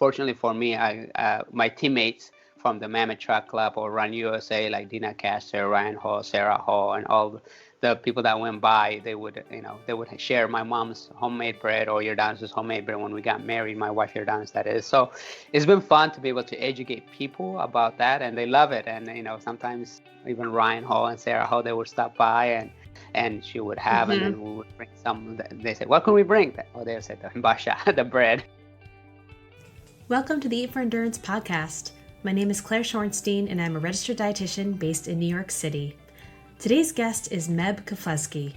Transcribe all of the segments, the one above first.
fortunately for me, my teammates from the Mammoth Track Club or Run USA, like Dina Castor, Ryan Hall, Sarah Hall, and all the people that went by, they would share my mom's homemade bread or Jordanis' homemade bread when we got married, my wife Jordanis, that is. So it's been fun to be able to educate people about that, and they love it. And sometimes even Ryan Hall and Sarah Hall, they would stop by and she would have, and then we would bring some. They said, "What can we bring?" Oh, they said the basha, the bread. Welcome to the Eat for Endurance podcast. My name is Claire Schornstein, and I'm a registered dietitian based in New York City. Today's guest is Meb Keflezighi.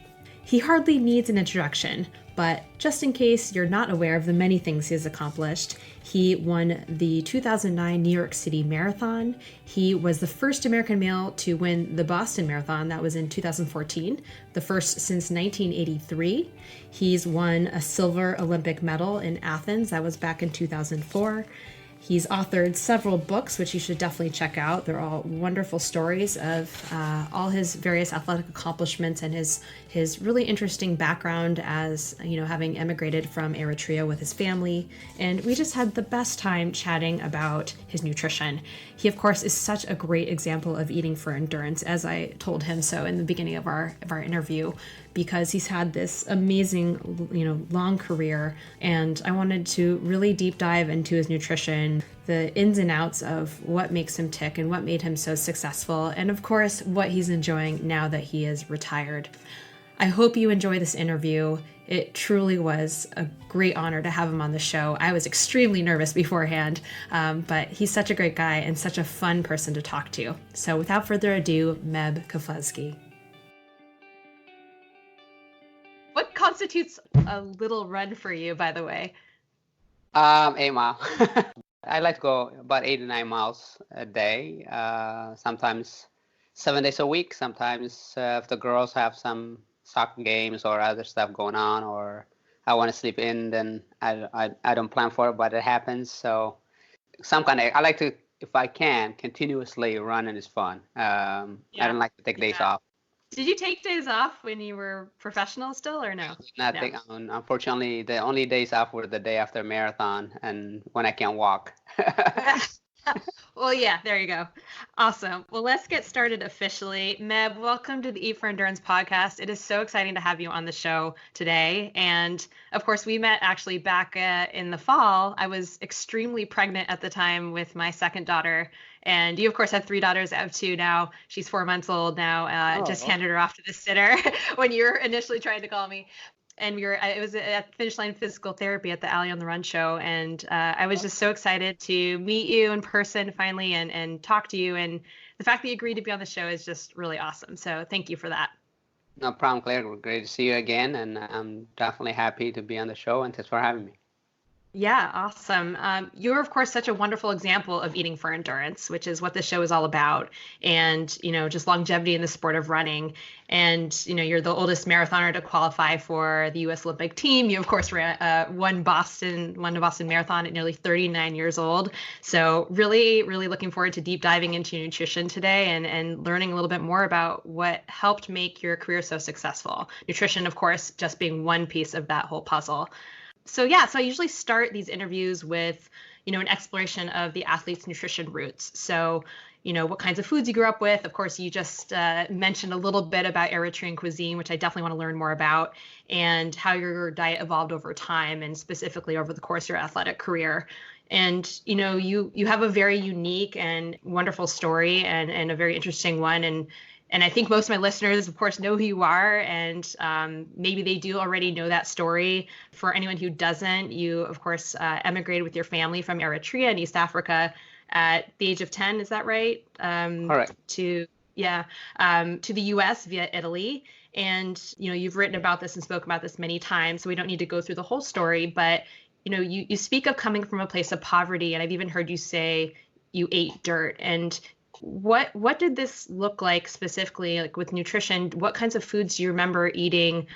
He hardly needs an introduction, but just in case you're not aware of the many things he has accomplished, he won the 2009 New York City Marathon. He was the first American male to win the Boston Marathon. That was in 2014, the first since 1983. He's won a silver Olympic medal in Athens. That was back in 2004. He's authored several books, which you should definitely check out. They're all wonderful stories of all his various athletic accomplishments and his really interesting background as, having emigrated from Eritrea with his family. And we just had the best time chatting about his nutrition. He, of course, is such a great example of eating for endurance, as I told him so in the beginning of our interview, because he's had this amazing, long career. And I wanted to really deep dive into his nutrition, the ins and outs of what makes him tick and what made him so successful, and of course, what he's enjoying now that he is retired. I hope you enjoy this interview. It truly was a great honor to have him on the show. I was extremely nervous beforehand, but he's such a great guy and such a fun person to talk to. So without further ado, Meb Keflezighi. What constitutes a little run for you, by the way? 8 miles. I like to go about 8 to 9 miles a day. Sometimes 7 days a week. Sometimes if the girls have some soccer games or other stuff going on, or I want to sleep in, then I don't plan for it, but it happens. So I like to, if I can, continuously run, and it's fun. I don't like to take days off. Did you take days off when you were professional still, or no? Unfortunately, the only days off were the day after marathon and when I can't walk. Well, yeah, there you go. Awesome. Well, let's get started officially. Meb, welcome to the Eat for Endurance podcast. It is so exciting to have you on the show today. And of course, we met actually back in the fall. I was extremely pregnant at the time with my second daughter. And you, of course, have 3 daughters. I have 2 now. She's 4 months old now. Just handed her off to the sitter when you were initially trying to call me. And it was at Finish Line Physical Therapy at the Alley on the Run show. And I was just so excited to meet you in person finally and talk to you. And the fact that you agreed to be on the show is just really awesome. So thank you for that. No problem, Claire. Great to see you again. And I'm definitely happy to be on the show. And thanks for having me. Yeah, awesome. You're, of course, such a wonderful example of eating for endurance, which is what this show is all about. And, just longevity in the sport of running. And, you're the oldest marathoner to qualify for the U.S. Olympic team. You, of course, won the Boston Marathon at nearly 39 years old. So really, really looking forward to deep diving into nutrition today and learning a little bit more about what helped make your career so successful. Nutrition, of course, just being one piece of that whole puzzle. So I usually start these interviews with, an exploration of the athlete's nutrition roots. So, what kinds of foods you grew up with. Of course, you just mentioned a little bit about Eritrean cuisine, which I definitely want to learn more about, and how your diet evolved over time and specifically over the course of your athletic career. And, you have a very unique and wonderful story and a very interesting one. And I think most of my listeners, of course, know who you are, and maybe they do already know that story. For anyone who doesn't, you, of course, emigrated with your family from Eritrea in East Africa at the age of 10. Is that right? Correct. To the U.S. via Italy. And, you've written about this and spoken about this many times, so we don't need to go through the whole story. But, you speak of coming from a place of poverty, and I've even heard you say you ate dirt. And what did this look like specifically, like with nutrition? What kinds of foods do you remember eating?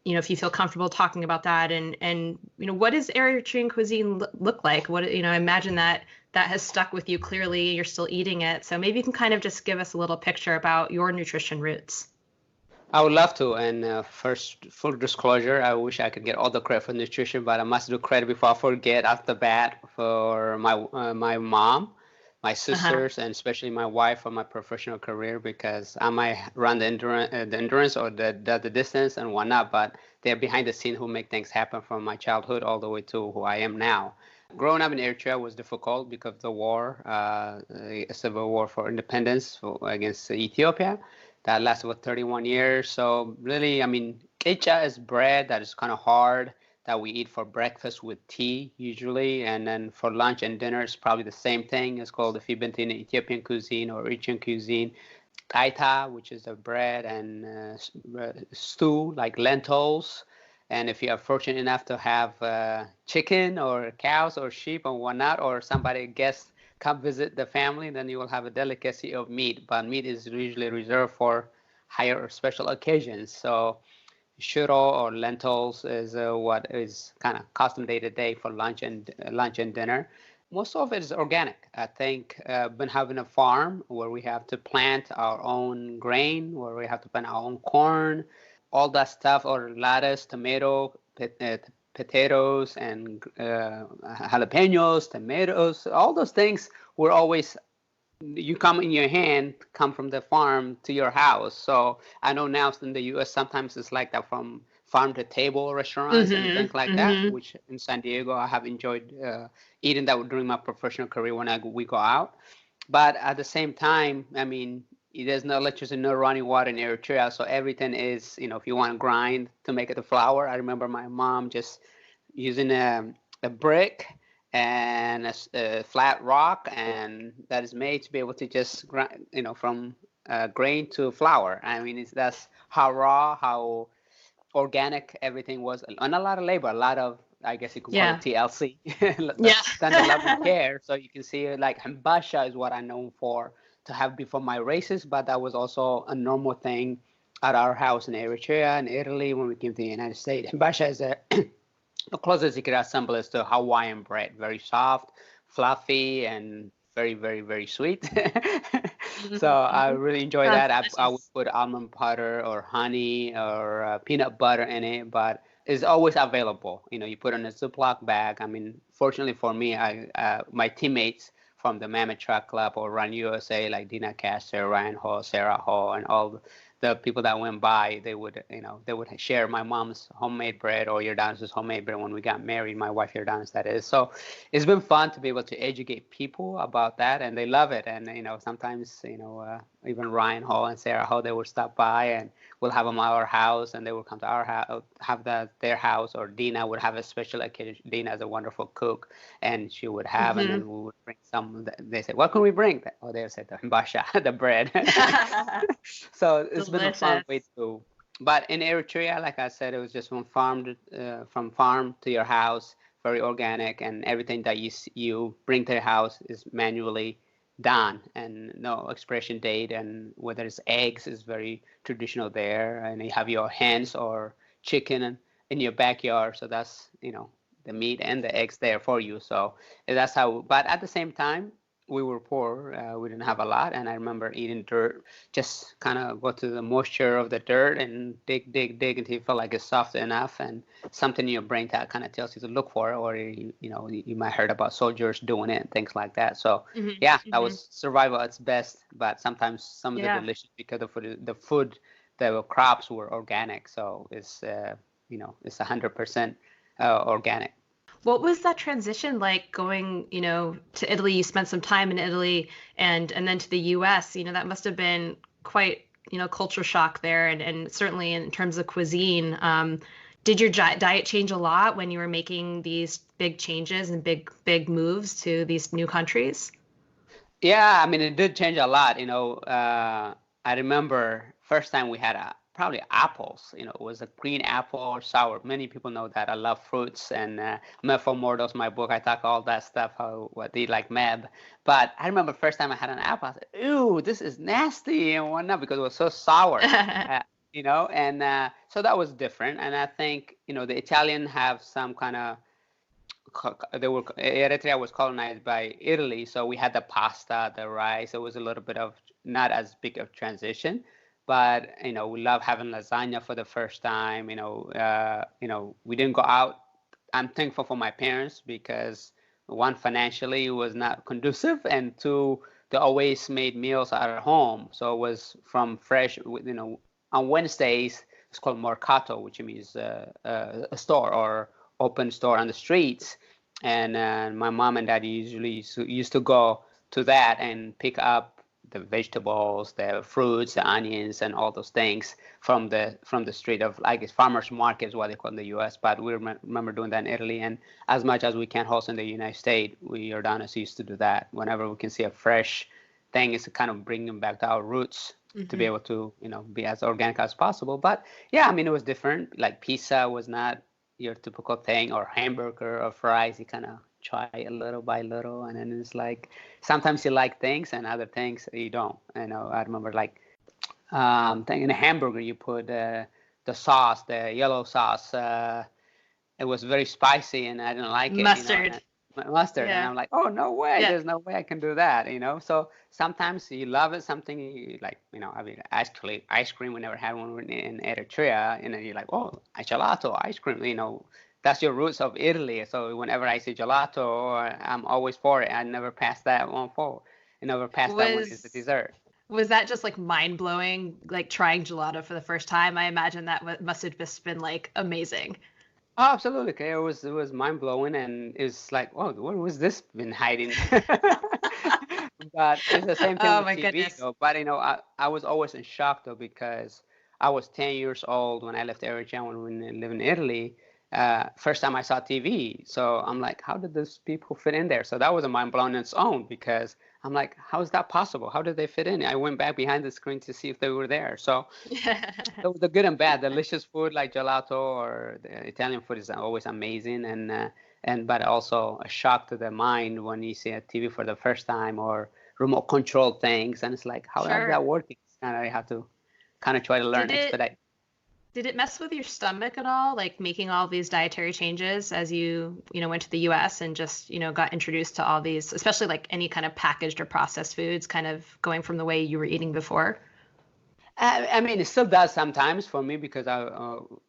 If you feel comfortable talking about that, and what does Eritrean cuisine look like? I imagine that has stuck with you clearly. You're still eating it, so maybe you can kind of just give us a little picture about your nutrition roots. I would love to. And first, full disclosure, I wish I could get all the credit for nutrition, but I must do credit before I forget off the bat for my mom, my Uh-huh. sisters, and especially my wife for my professional career because I might run the endurance or the distance and whatnot, but they're behind the scene who make things happen from my childhood all the way to who I am now. Growing up in Eritrea was difficult because of the war, a civil war for independence against Ethiopia that lasted for 31 years. So really, I mean, kecha is bread that is kind of hard that we eat for breakfast with tea usually, and then for lunch and dinner it's probably the same thing. It's called, if you've been to an Ethiopian cuisine or Eritrean cuisine, taita, which is a bread and stew like lentils. And if you are fortunate enough to have chicken or cows or sheep or whatnot, or somebody guests come visit the family, then you will have a delicacy of meat. But meat is usually reserved for higher or special occasions. So shiro or lentils is what is kind of custom day to day for lunch and dinner. Most of it is organic. I think been having a farm where we have to plant our own grain, where we have to plant our own corn, all that stuff, or lettuce, potatoes, and jalapenos, tomatoes, all those things were always you come in your hand come from the farm to your house. So I know now in the US sometimes it's like that, from farm to table restaurants and Mm-hmm. things like that, Mm-hmm. which in San Diego I have enjoyed eating that during my professional career when we go out. But at the same time, I mean, there's no electricity, no running water in Eritrea, so everything is, if you want to grind to make it a flour. I remember my mom just using a brick and a flat rock, and that is made to be able to just grind, from grain to flour. I mean, that's how raw, how organic everything was, and a lot of labor, a lot of, I guess you could call it Yeah. TLC, Yeah. done the love and care. So you can see like hambasha is what I know for to have before my races, but that was also a normal thing at our house in Eritrea and Italy when we came to the United States. Hambasha is the closest you could assemble is to Hawaiian bread, very soft, fluffy, and very, very, very sweet. So I Mm-hmm. really enjoy Sounds that. I would delicious. put almond butter or honey or peanut butter in it, but it's always available. You put it in a Ziploc bag. I mean, fortunately for me, my teammates from the Mammoth Truck Club or Run USA, like Dina Castor, Ryan Hall, Sarah Hall, and all the people that went by, they would share my mom's homemade bread or Jordan's homemade bread when we got married, my wife Jordan's, that is. So it's been fun to be able to educate people about that, and they love it. And sometimes even Ryan Hall and Sarah Hall, they would stop by and we'll have them at our house, and they will come to our house, have their house, or Dina would have a special occasion. Dina is a wonderful cook, and she would have, and Mm-hmm. then we would bring some. They said, "What can we bring?" Oh, they said the himbasha, the bread. So it's been a fun way Delicious. to. But in Eritrea, like I said, it was just from farm to your house, very organic, and everything that you bring to your house is manually done, and no expiration date. And whether it's eggs is very traditional there, and you have your hens or chicken in your backyard, so that's the meat and the eggs there for you. So that's how. But at the same time, we were poor. We didn't have a lot, and I remember eating dirt. Just kind of go to the moisture of the dirt and dig, dig, dig until you feel like it's soft enough, and something in your brain that kind of tells you to look for it, or you might heard about soldiers doing it and things like that. So Mm-hmm. yeah, that Mm-hmm. was survival at its best. But sometimes some of the Yeah. delicious because the crops were organic, so it's 100% organic. What was that transition like going, to Italy? You spent some time in Italy and then to the US. That must have been quite, culture shock there and certainly in terms of cuisine. Did your diet change a lot when you were making these big changes and big moves to these new countries? Yeah, I mean, it did change a lot. I remember first time we had probably apples. It was a green apple or sour. Many people know that I love fruits, and Meb Mortals, my book, I talk all that stuff, how what they like Meb. But I remember first time I had an apple, I said, "Ew, this is nasty," and whatnot because it was so sour. Uh, and so that was different. And I think the Italian have some kind of Eritrea was colonized by Italy, so we had the pasta, the rice. It was a little bit of not as big of transition, but we love having lasagna for the first time. We didn't go out. I'm thankful for my parents because one, financially it was not conducive, and two, they always made meals at home. So it was from fresh. On Wednesdays it's called mercato, which means a store or open store on the streets. And my mom and dad usually used to go to that and pick up the vegetables, the fruits, the onions, and all those things from the street of, I guess, farmers market is what they call in the U.S. But we remember doing that in Italy, and as much as we can host in the United States, we Jordanos used to do that. Whenever we can see a fresh thing, it's to kind of bring them back to our roots to be able to be as organic as possible. But yeah, I mean, it was different. Like pizza was not your typical thing, or hamburger or fries. You kind of try a little by little, and then it's like sometimes you like things and other things you don't. I remember like in a hamburger you put the sauce, the yellow sauce. It was very spicy and I didn't like it. Mustard. Mustard, and Yeah. I'm like, oh no way, Yeah. there's no way I can do that. So sometimes you love it, something you like. I mean, ice cream. We never had one in Eritrea, and then you're like, oh, gelato, ice cream. That's your roots of Italy. So whenever I see gelato, I'm always for it. I never pass that one forward. I never pass that one as the dessert. Was that just like mind blowing, like trying gelato for the first time? I imagine that must have just been like amazing. Oh, absolutely. Okay. It was mind blowing, and it's like, oh, where was this been hiding? But it's the same thing Oh with my TV goodness. though. But I was always in shock though, because I was 10 years old when I left Eritrea when we lived in Italy. First time I saw TV. So I'm like, how did those people fit in there? So that was a mind blown in its own, because I'm like, how is that possible? How did they fit in? I went back behind the screen to see if they were there. So the good and bad, delicious food like gelato or the Italian food is always amazing, and but also a shock to the mind when you see a TV for the first time, or remote control things, and it's like, how is Sure. that working? And I have to kind of try to learn, expedite. Did it mess with your stomach at all, like making all these dietary changes as you went to the US and just, got introduced to all these, especially like any kind of packaged or processed foods, kind of going from the way you were eating before? I mean, it still does sometimes for me, because I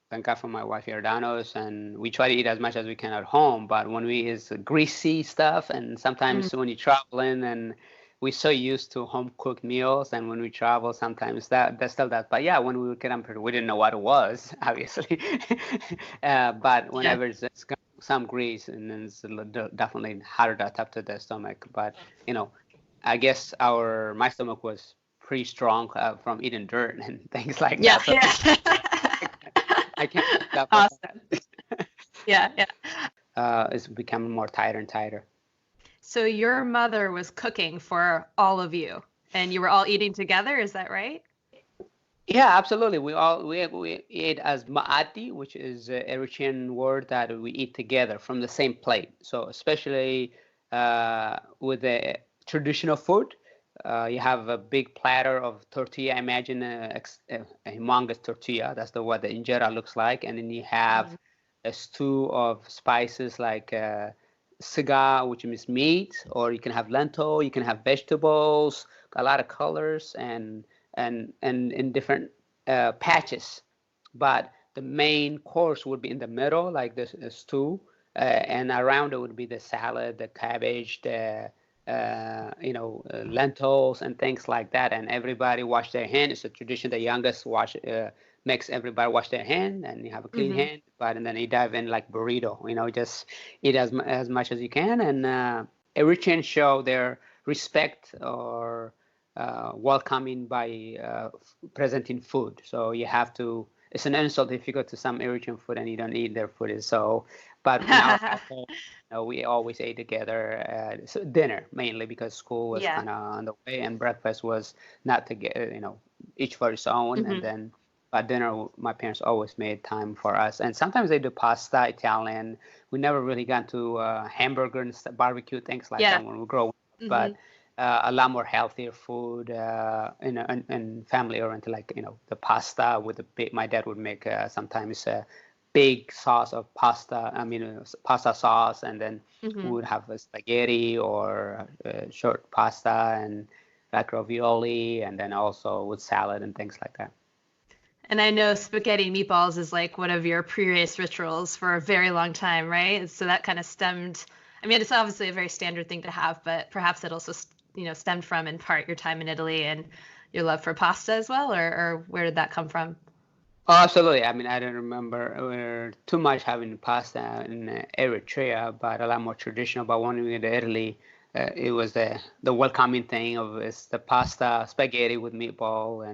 thank God for my wife Jordanos, and we try to eat as much as we can at home. But when we is greasy stuff, and sometimes when you traveling, and we're so used to home cooked meals, and when we travel, sometimes that still does. But yeah, when we would get up, we didn't know what it was, obviously. But Yeah. whenever it's got some grease, and then it's definitely harder to tap to the stomach. But I guess my stomach was pretty strong from eating dirt and things like Yeah. that. So I can't stop. Awesome. Yeah. It's becoming more tighter and tighter. So your mother was cooking for all of you, and you were all eating together, is that right? Yeah, absolutely. We ate as ma'ati, which is an Eritrean word that we eat together from the same plate. So especially with the traditional food, you have a big platter of tortilla. Imagine a humongous tortilla. That's what the injera looks like, and then you have a stew of spices like siga, which means meat, or you can have lentil, you can have vegetables, a lot of colors, and in different patches. But the main course would be in the middle, like the stew, and around it would be the salad, the cabbage, the lentils and things like that. And everybody wash their hand. It's a tradition. The youngest makes everybody wash their hand, and you have a clean hand. But and then you dive in like burrito. Just eat as much as you can. And Eritreans show their respect or welcoming by presenting food. So you have to. It's an insult if you go to some Eritrean food and you don't eat their food. So, but in our household, we always ate together. So dinner mainly, because school was kind of on the way, and breakfast was not together. Each for its own, and then. But dinner, my parents always made time for us, and sometimes they do pasta, Italian. We never really got to hamburger and barbecue things like that when we grow up. But a lot more healthier food, and family oriented, like the pasta with the big. My dad would make sometimes a big sauce of pasta. I mean, pasta sauce, and then we would have a spaghetti or short pasta, and like ravioli, and then also with salad and things like that. And I know spaghetti and meatballs is like one of your pre-race rituals for a very long time, right? So that kind of stemmed, I mean, it's obviously a very standard thing to have, but perhaps it also, stemmed from in part your time in Italy and your love for pasta as well, or where did that come from? Oh, absolutely. I mean, I don't remember too much having pasta in Eritrea, but a lot more traditional. But when we went to Italy, it was the welcoming thing of it's the pasta, spaghetti with meatball,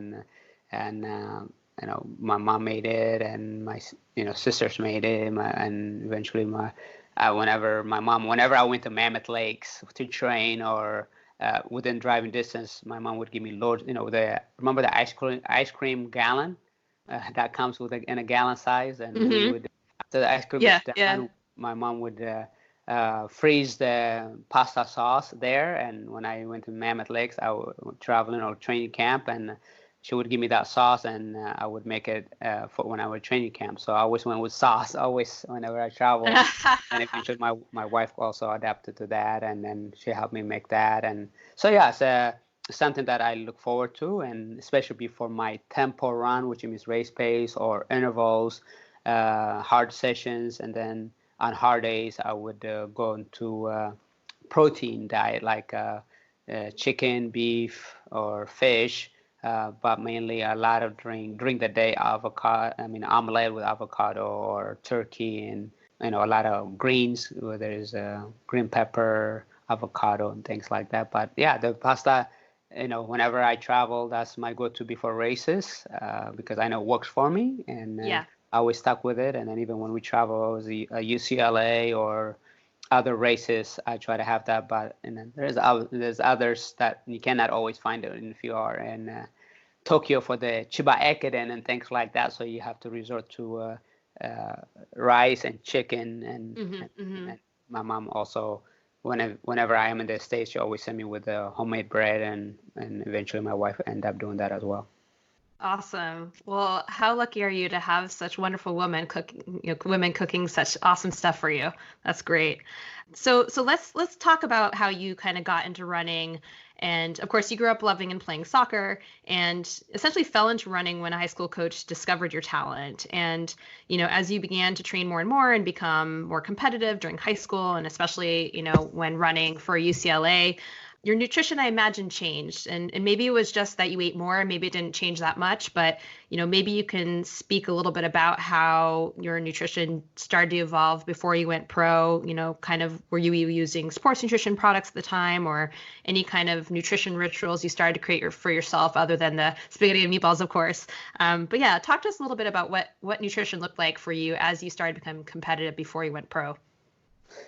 and my mom made it, and my sisters made it, and eventually whenever I went to Mammoth Lakes to train or within driving distance, my mom would give me loads. Remember the ice cream gallon that comes in a gallon size, and we Mm-hmm. would after the ice cream is Yeah, yeah. done, my mom would freeze the pasta sauce there. And when I went to Mammoth Lakes, I was traveling or training camp, and she would give me that sauce, and I would make it for when I was training camp. So I always went with sauce, always whenever I travel. And eventually, my wife also adapted to that, and then she helped me make that. And so yeah, it's something that I look forward to, and especially before my tempo run, which means race pace or intervals, hard sessions, and then on hard days, I would go into protein diet like chicken, beef, or fish, but mainly a lot of during the day avocado. I mean omelette with avocado or turkey, and a lot of greens, whether it's green pepper, avocado, and things like that. But yeah, the pasta. Whenever I travel, that's my go-to before races because I know it works for me, and Yeah. I always stuck with it. And then even when we travel, UCLA or other races, I try to have that. But and then there's others that you cannot always find it if you are in Tokyo for the Chiba Ekiden and things like that. So you have to resort to rice and chicken, and, Mm-hmm, and, mm-hmm. and my mom also. Whenever I am in the States, she always send me with homemade bread, and eventually my wife ended up doing that as well. Awesome. Well, how lucky are you to have such wonderful women cooking such awesome stuff for you? That's great. So let's talk about how you kind of got into running. And of course, you grew up loving and playing soccer and essentially fell into running when a high school coach discovered your talent. And, as you began to train more and more and become more competitive during high school, and especially, when running for UCLA, your nutrition, I imagine, changed. And maybe it was just that you ate more, and maybe it didn't change that much, but maybe you can speak a little bit about how your nutrition started to evolve before you went pro. Kind of, were you using sports nutrition products at the time, or any kind of nutrition rituals you started to create for yourself other than the spaghetti and meatballs, of course. But yeah, talk to us a little bit about what nutrition looked like for you as you started to become competitive before you went pro.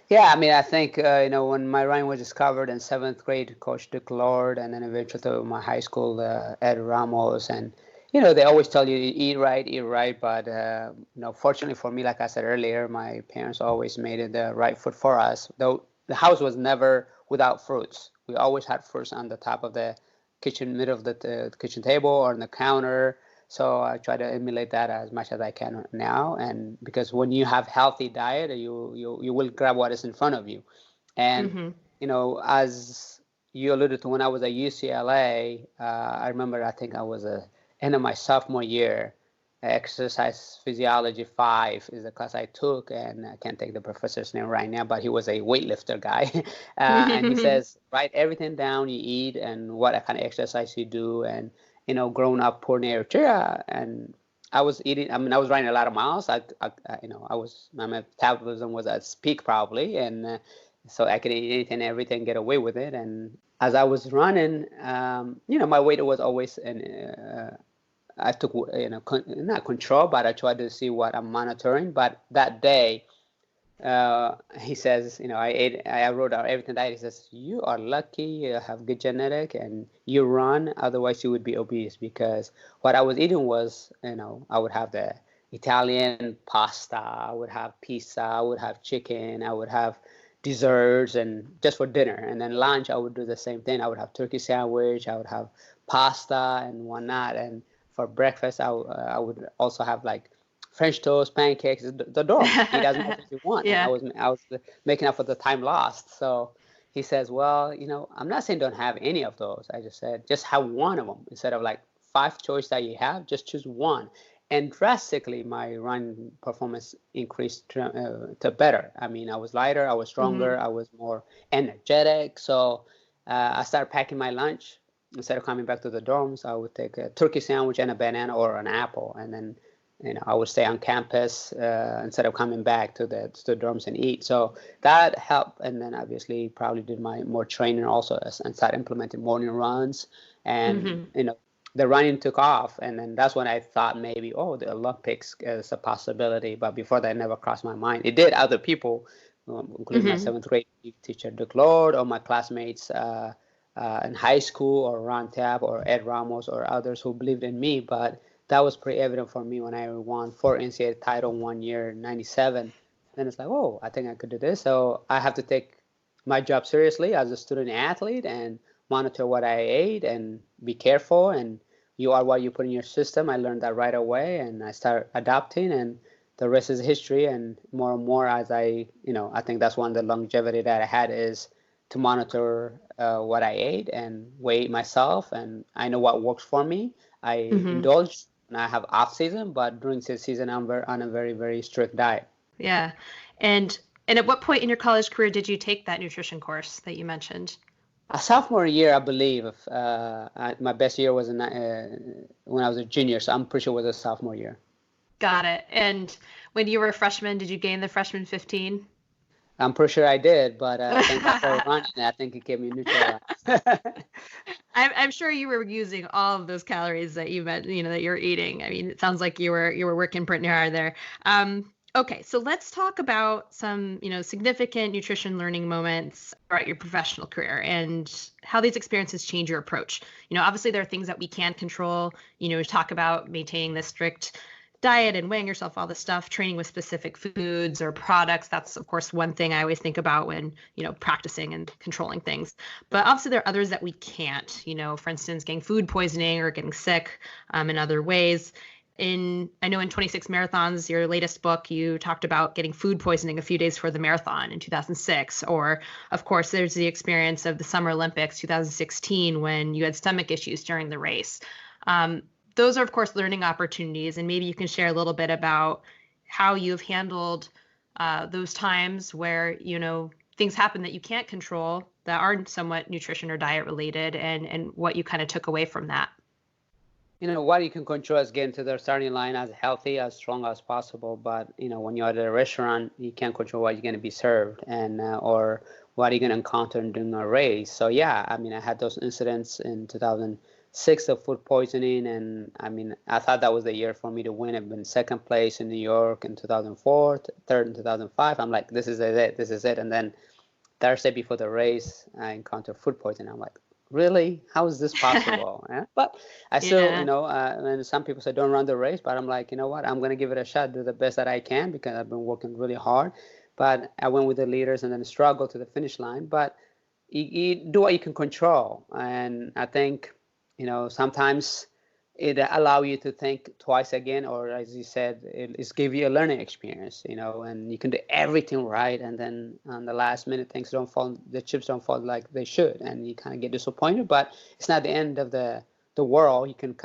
Yeah, I mean, I think when my running was discovered in seventh grade, Coach Dick Lord, and then eventually to my high school, Ed Ramos, and they always tell you eat right. But fortunately for me, like I said earlier, my parents always made it the right food for us. Though the house was never without fruits. We always had fruits on the top of the kitchen, middle of the kitchen table or on the counter. So I try to emulate that as much as I can now, and because when you have healthy diet, you will grab what is in front of you, and Mm-hmm. as you alluded to, when I was at UCLA, I remember I think I was end of my sophomore year. Exercise physiology 5 is the class I took, and I can't take the professor's name right now, but he was a weightlifter guy, and he says write everything down you eat and what kind of exercise you do, and growing up poor in Eritrea, and I was eating. I mean, I was running a lot of miles. My metabolism was at peak probably, and so I could eat anything, everything, get away with it. And as I was running, my weight was always I took not control, but I tried to see what I'm monitoring. But that day, he says, I wrote out everything that he says, you are lucky, you have good genetic, and you run, otherwise you would be obese. Because what I was eating was, I would have the Italian pasta, I would have pizza, I would have chicken, I would have desserts, and just for dinner. And then lunch, I would do the same thing. I would have turkey sandwich, I would have pasta and whatnot. And for breakfast, I would also have like French toast, pancakes, the normal. Eat as much as you want, and I Yeah. was making up for the time lost. So, he says, well, I'm not saying don't have any of those. I just said, just have one of them instead of like five choice that you have, just choose one. And drastically, my run performance increased to better. I mean, I was lighter, I was Mm-hmm. stronger, I was more energetic. So I started packing my lunch. Instead of coming back to the dorms, I would take a turkey sandwich and a banana or an apple, and then I would stay on campus instead of coming back to the dorms and eat. So that helped, and then obviously probably did my more training also and started implementing morning runs, and Mm-hmm. the running took off, and then that's when I thought maybe, oh, the Olympics is a possibility. But before that, never crossed my mind. It did. Other people, including my Mm-hmm. seventh grade teacher, Dick Lord, or my classmates in high school, or Ron Tapp, or Ed Ramos, or others who believed in me. But that was pretty evident for me when I won 4 NCAA title one year, '97. Then it's like, oh, I think I could do this. So I have to take my job seriously as a student athlete and monitor what I ate and be careful. And you are what you put in your system. I learned that right away, and I started adopting, and the rest is history. And more as I think that's one of the longevity that I had is to monitor what I ate and weigh myself, and I know what works for me. I Mm-hmm. indulge and I have off season, but during the season on a very, very strict diet. Yeah. And at what point in your college career did you take that nutrition course that you mentioned? A sophomore year, I believe. My best year was when I was a junior, so I'm pretty sure it was a sophomore year. Got it. And when you were a freshman, did you gain the freshman 15? I'm pretty sure I did, but thank God for running. I think it kept me neutralized. I'm sure you were using all of those calories that you meant, that you're eating. I mean, it sounds like you were working pretty hard there. Okay, so let's talk about some, significant nutrition learning moments throughout your professional career and how these experiences change your approach. Obviously there are things that we can control. Talk about maintaining this strict diet and weighing yourself, all this stuff, training with specific foods or products. That's, of course, one thing I always think about when, practicing and controlling things. But obviously, there are others that we can't, for instance, getting food poisoning or getting sick in other ways. I know in 26 Marathons, your latest book, you talked about getting food poisoning a few days before the marathon in 2006. Or, of course, there's the experience of the Summer Olympics 2016 when you had stomach issues during the race. Those are, of course, learning opportunities. And maybe you can share a little bit about how you've handled those times where, things happen that you can't control that are somewhat nutrition or diet related, and what you kind of took away from that. What you can control is getting to the starting line as healthy, as strong as possible. But when you're at a restaurant, you can't control what you're going to be served and or what you're going to encounter during a race. So yeah, I mean, I had those incidents in 2006 of food poisoning, and I mean, I thought that was the year for me to win. I've been second place in New York in 2004, third in 2005. I'm like, this is it, this is it. And then Thursday before the race, I encountered food poisoning. I'm like, really? How is this possible? Yeah. But I still, Yeah. and some people say don't run the race, but I'm like, you know what? I'm gonna give it a shot, do the best that I can because I've been working really hard. But I went with the leaders and then struggled to the finish line. But you do what you can control, and I think, sometimes it allow you to think twice again, or as you said, it's give you a learning experience, and you can do everything right, and then on the last minute things don't fall, the chips don't fall like they should, and you kind of get disappointed. But it's not the end of the world. You can,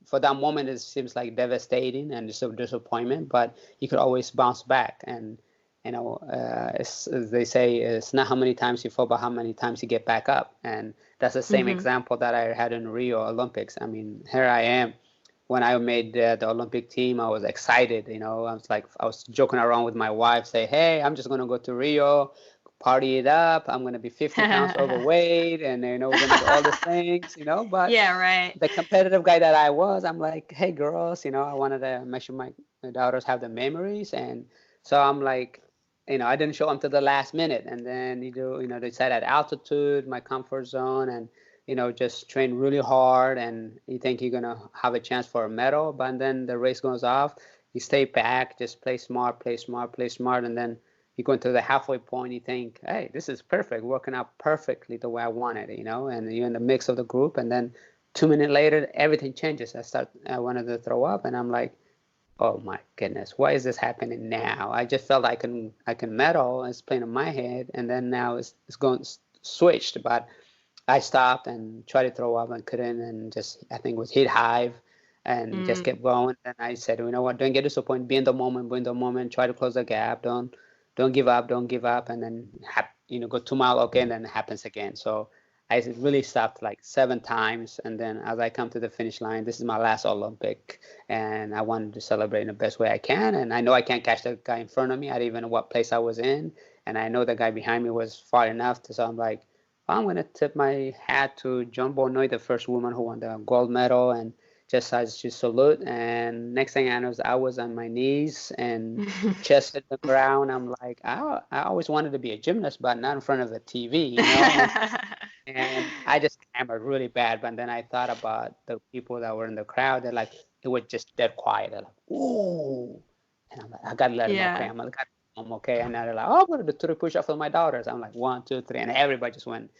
for that moment it seems like devastating and it's a disappointment, but you could always bounce back. And as they say, it's not how many times you fall, but how many times you get back up. And that's the same Mm-hmm. example that I had in Rio Olympics. I mean, here I am. When I made the Olympic team, I was excited. I was joking around with my wife, say, "Hey, I'm just gonna go to Rio, party it up. I'm gonna be 50 pounds overweight, and we're gonna do all these things." But Yeah, right. the competitive guy that I was, I'm like, "Hey, girls, I wanted to make sure my daughters have the memories," and so I'm like, I didn't show them to the last minute, and then they set at altitude, my comfort zone, and just train really hard, and you think you're gonna have a chance for a medal, but then the race goes off, you stay back, just play smart, play smart, play smart, and then you go into the halfway point, you think, hey, this is perfect, working out perfectly the way I wanted, and you're in the mix of the group, and then 2 minutes later, everything changes. I wanted to throw up, and I'm like, oh my goodness, why is this happening now? I just felt I can medal. It's playing in my head, and then now it's going switched, but I stopped and tried to throw up and couldn't, and just I think was heat hive, and just kept going. And I said, you know what, don't get disappointed. Be in the moment. Be in the moment. Try to close the gap. Don't give up. Don't give up. And then go 2 mile, okay, and then it happens again. So I really stopped like 7 times, and then as I come to the finish line, this is my last Olympic, and I wanted to celebrate in the best way I can. And I know I can't catch the guy in front of me. I didn't even know what place I was in, and I know the guy behind me was far enough to. So I'm like, I'm going to tip my hat to Joan Bonoy, the first woman who won the gold medal, and just as she salute. And next thing I know, I was on my knees and chest at the ground. I'm like, I always wanted to be a gymnast, but not in front of the TV, And I just hammered really bad. But then I thought about the people that were in the crowd. They're like, it was just dead quiet. They're like, ooh. And I'm like, I got to let them okay. I'm okay. And now they're like, oh, I'm going to do 3 push-ups with my daughters. I'm like, 1, 2, 3. And everybody just went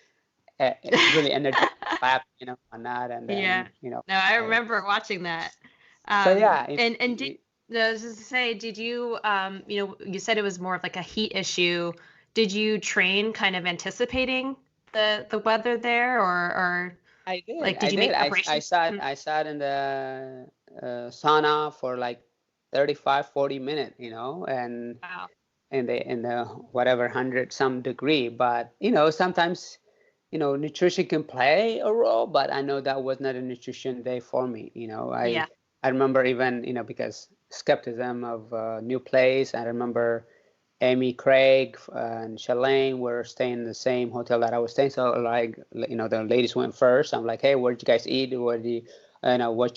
really energetic, clap, on that. And then, No, I remember watching that. So yeah. I was just to say, did you, you said it was more of like a heat issue. Did you train kind of anticipating the weather there, or I did. Like, did you make preparations? I sat in the sauna for like 35, 40 minutes, and wow. in the whatever 100 some degree. But sometimes nutrition can play a role, but I know that was not a nutrition day for me. I remember even because skepticism of new place. I remember Amy, Craig, and Shalane were staying in the same hotel that I was staying. So like, the ladies went first. I'm like, hey, where did you guys eat? What did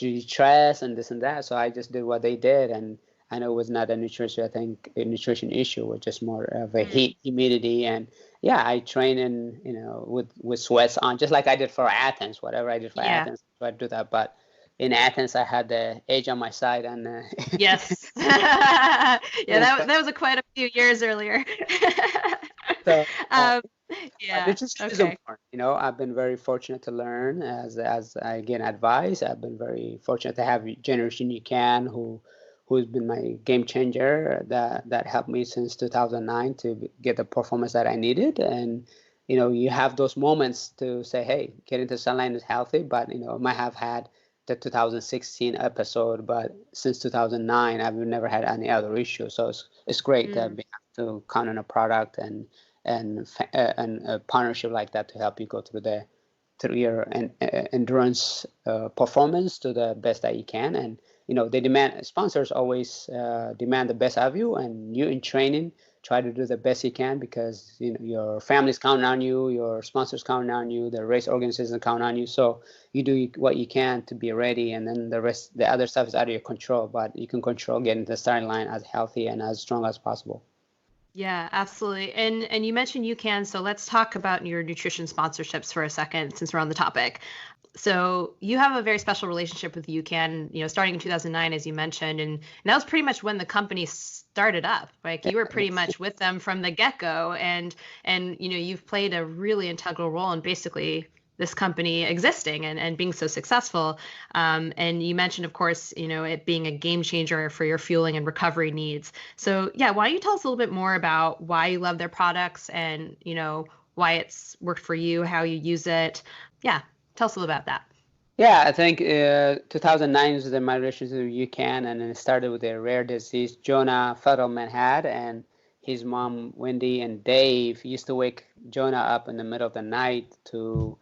you dress and this and that? So I just did what they did. And I know it was not a nutrition, I think a nutrition issue. It was just more of a heat, humidity. And yeah, I train in, with sweats on, just like I did for Athens, whatever I did for Athens. So I do that. But in Athens, I had the age on my side, and yes, that was quite a few years earlier. So, nutrition is important. I've been very fortunate to learn as I again advise. I've been very fortunate to have Generation You Can, who's been my game changer that helped me since 2009 to get the performance that I needed. And you have those moments to say, hey, getting to Sunline is healthy, but I might have had the 2016 episode, but since 2009 I've never had any other issue. So it's great to be able to count on a product and a partnership like that to help you go through your endurance performance to the best that you can. And sponsors always demand the best of you, and you in training try to do the best you can, because your family's counting on you, your sponsors counting on you, the race organizations count on you. So you do what you can to be ready, and then the other stuff is out of your control. But you can control getting to the starting line as healthy and as strong as possible. Yeah, absolutely. And you mentioned UCAN, so let's talk about your nutrition sponsorships for a second, since we're on the topic. So you have a very special relationship with UCAN, starting in 2009, as you mentioned, and that was pretty much when the company started up. Like, you were pretty much with them from the get-go, and you've played a really integral role in basically this company existing and being so successful. And you mentioned, of course, it being a game changer for your fueling and recovery needs. So yeah, why don't you tell us a little bit more about why you love their products and, why it's worked for you, how you use it. Yeah. Tell us a little about that. Yeah, I think 2009 was my relationship with UCAN, and it started with a rare disease Jonah Fettelman had, and his mom, Wendy, and Dave used to wake Jonah up in the middle of the night to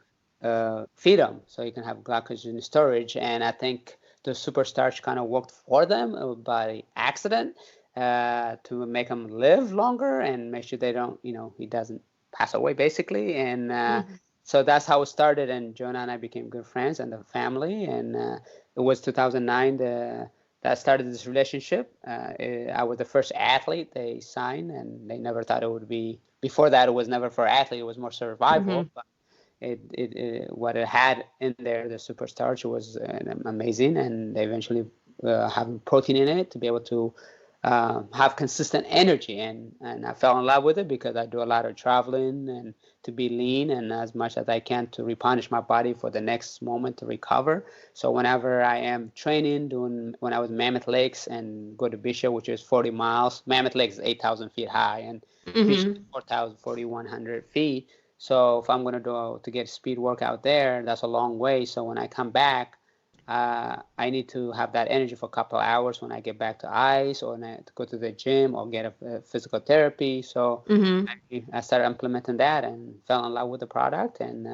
feed him so he can have glycogen storage. And I think the superstarch kind of worked for them by accident to make him live longer and make sure they don't, he doesn't pass away, basically. And so that's how it started, and Jonah and I became good friends and the family. And it was 2009 that started this relationship. I was the first athlete they signed, and they never thought it would be. Before that, it was never for athlete; it was more survival. But what it had in there, the superstarch, was amazing, and they eventually have protein in it to be able to have consistent energy. And I fell in love with it because I do a lot of traveling and to be lean and as much as I can to replenish my body for the next moment to recover. So whenever I am training, when I was Mammoth Lakes and go to Bishop, which is 40 miles, Mammoth Lakes is 8,000 feet high, and Bishop is 4,100 feet. So if I'm going to get speed workout there, that's a long way. So when I come back, I need to have that energy for a couple of hours when I get back to ice, or when I to go to the gym or get a physical therapy. So I started implementing that and fell in love with the product, and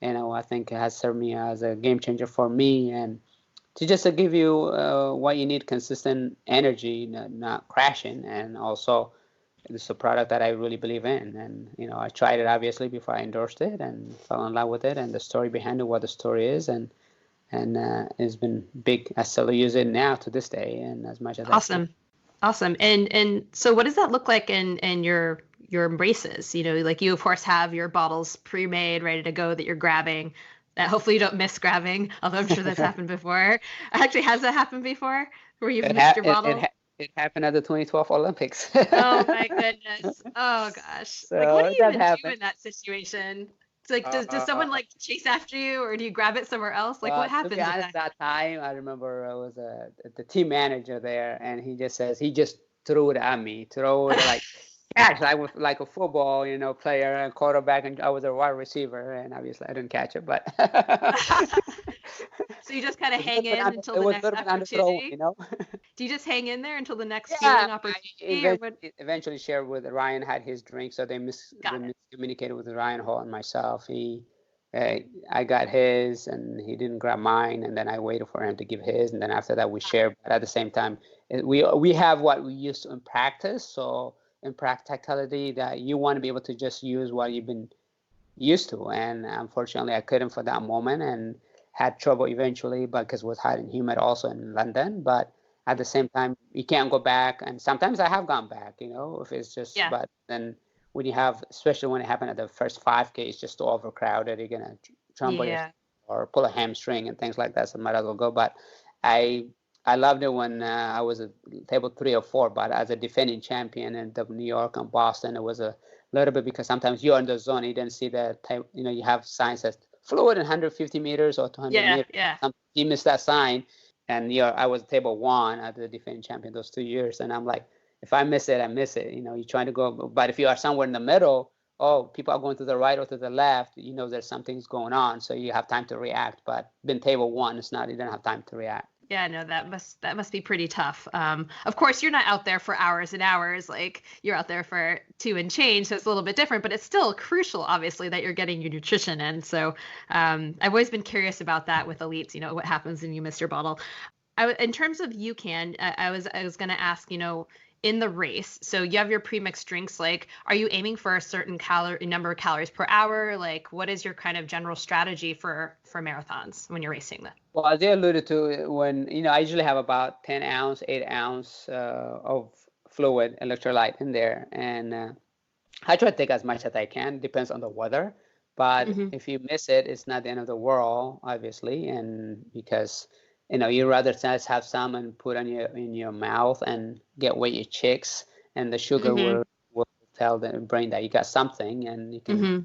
I think it has served me as a game changer for me, and to give you what you need, consistent energy, not crashing, and also it's a product that I really believe in. And I tried it obviously before I endorsed it and fell in love with it, and the story behind it, what the story is, and it's been big. I still use it now to this day, and as much as I can. Awesome. And so what does that look like in your races? Like you of course have your bottles pre-made, ready to go that you're grabbing. That hopefully you don't miss grabbing, although I'm sure that's happened before. Actually, has that happened before where you've missed your bottle? It happened at the 2012 Olympics. Oh my goodness. Oh gosh. Like what So do you that even do happened. in that situation? It's like does someone like chase after you, or do you grab it somewhere else? Like what To be happens honest, that time I remember I was the team manager there, and he just threw it at me, throw it like catch, like with like a football, player and quarterback, and I was a wide receiver, and obviously I didn't catch it, but So you just kind of hang in until it the was a next little bit opportunity? underthrown. Do you just hang in there until the next Yeah, healing I opportunity, or what? eventually shared with Ryan had his drink, so they Got it. miscommunicated with Ryan Hall and myself. Uh, I got his, and he didn't grab mine, and then I waited for him to give his, and then after that we shared. But at the same time, we have what we used in practice. So in practicality, that you want to be able to just use what you've been used to, and unfortunately I couldn't for that moment, and had trouble eventually, but because it was hot and humid also in London. But at the same time you can't go back, and sometimes I have gone back, if it's just, Yeah. but then when you have, especially when it happened at the first 5K, it's just overcrowded, you're gonna trumble yourself Yeah. or pull a hamstring and things like that, so might as well go. But I I loved it when I was at table 3 or 4, but as a defending champion in New York and Boston, it was a little bit, because sometimes you're in the zone, you didn't see the type, you have signs that fluid in 150 meters or 200 Yeah. meters. Yeah. Sometimes you miss that sign, and I was table 1 at the defending champion those 2 years, and I'm like, if I miss it, I miss it. You're trying to go, but if you are somewhere in the middle, oh, people are going to the right or to the left, there's something's going on, so you have time to react. But been table 1, it's not, you don't have time to react. Yeah, no, that must be pretty tough. Of course, you're not out there for hours and hours. Like you're out there for two and change, so it's a little bit different. But it's still crucial, obviously, that you're getting your nutrition in. So I've always been curious about that with elites. What happens when you miss your bottle? In terms of UCAN, I was going to ask, in the race, so you have your pre-mixed drinks. Like, are you aiming for a certain number of calories per hour? Like, what is your kind of general strategy for marathons when you're racing them? Well, as I alluded to, when I usually have about 10 ounce, 8 ounce of fluid electrolyte in there, and I try to take as much as I can. Depends on the weather, but Hmm. if you miss it, it's not the end of the world, obviously, and because you rather just have some and put on in your mouth and get wet your cheeks, and the sugar Hmm. will tell the brain that you got something, and you can Hmm.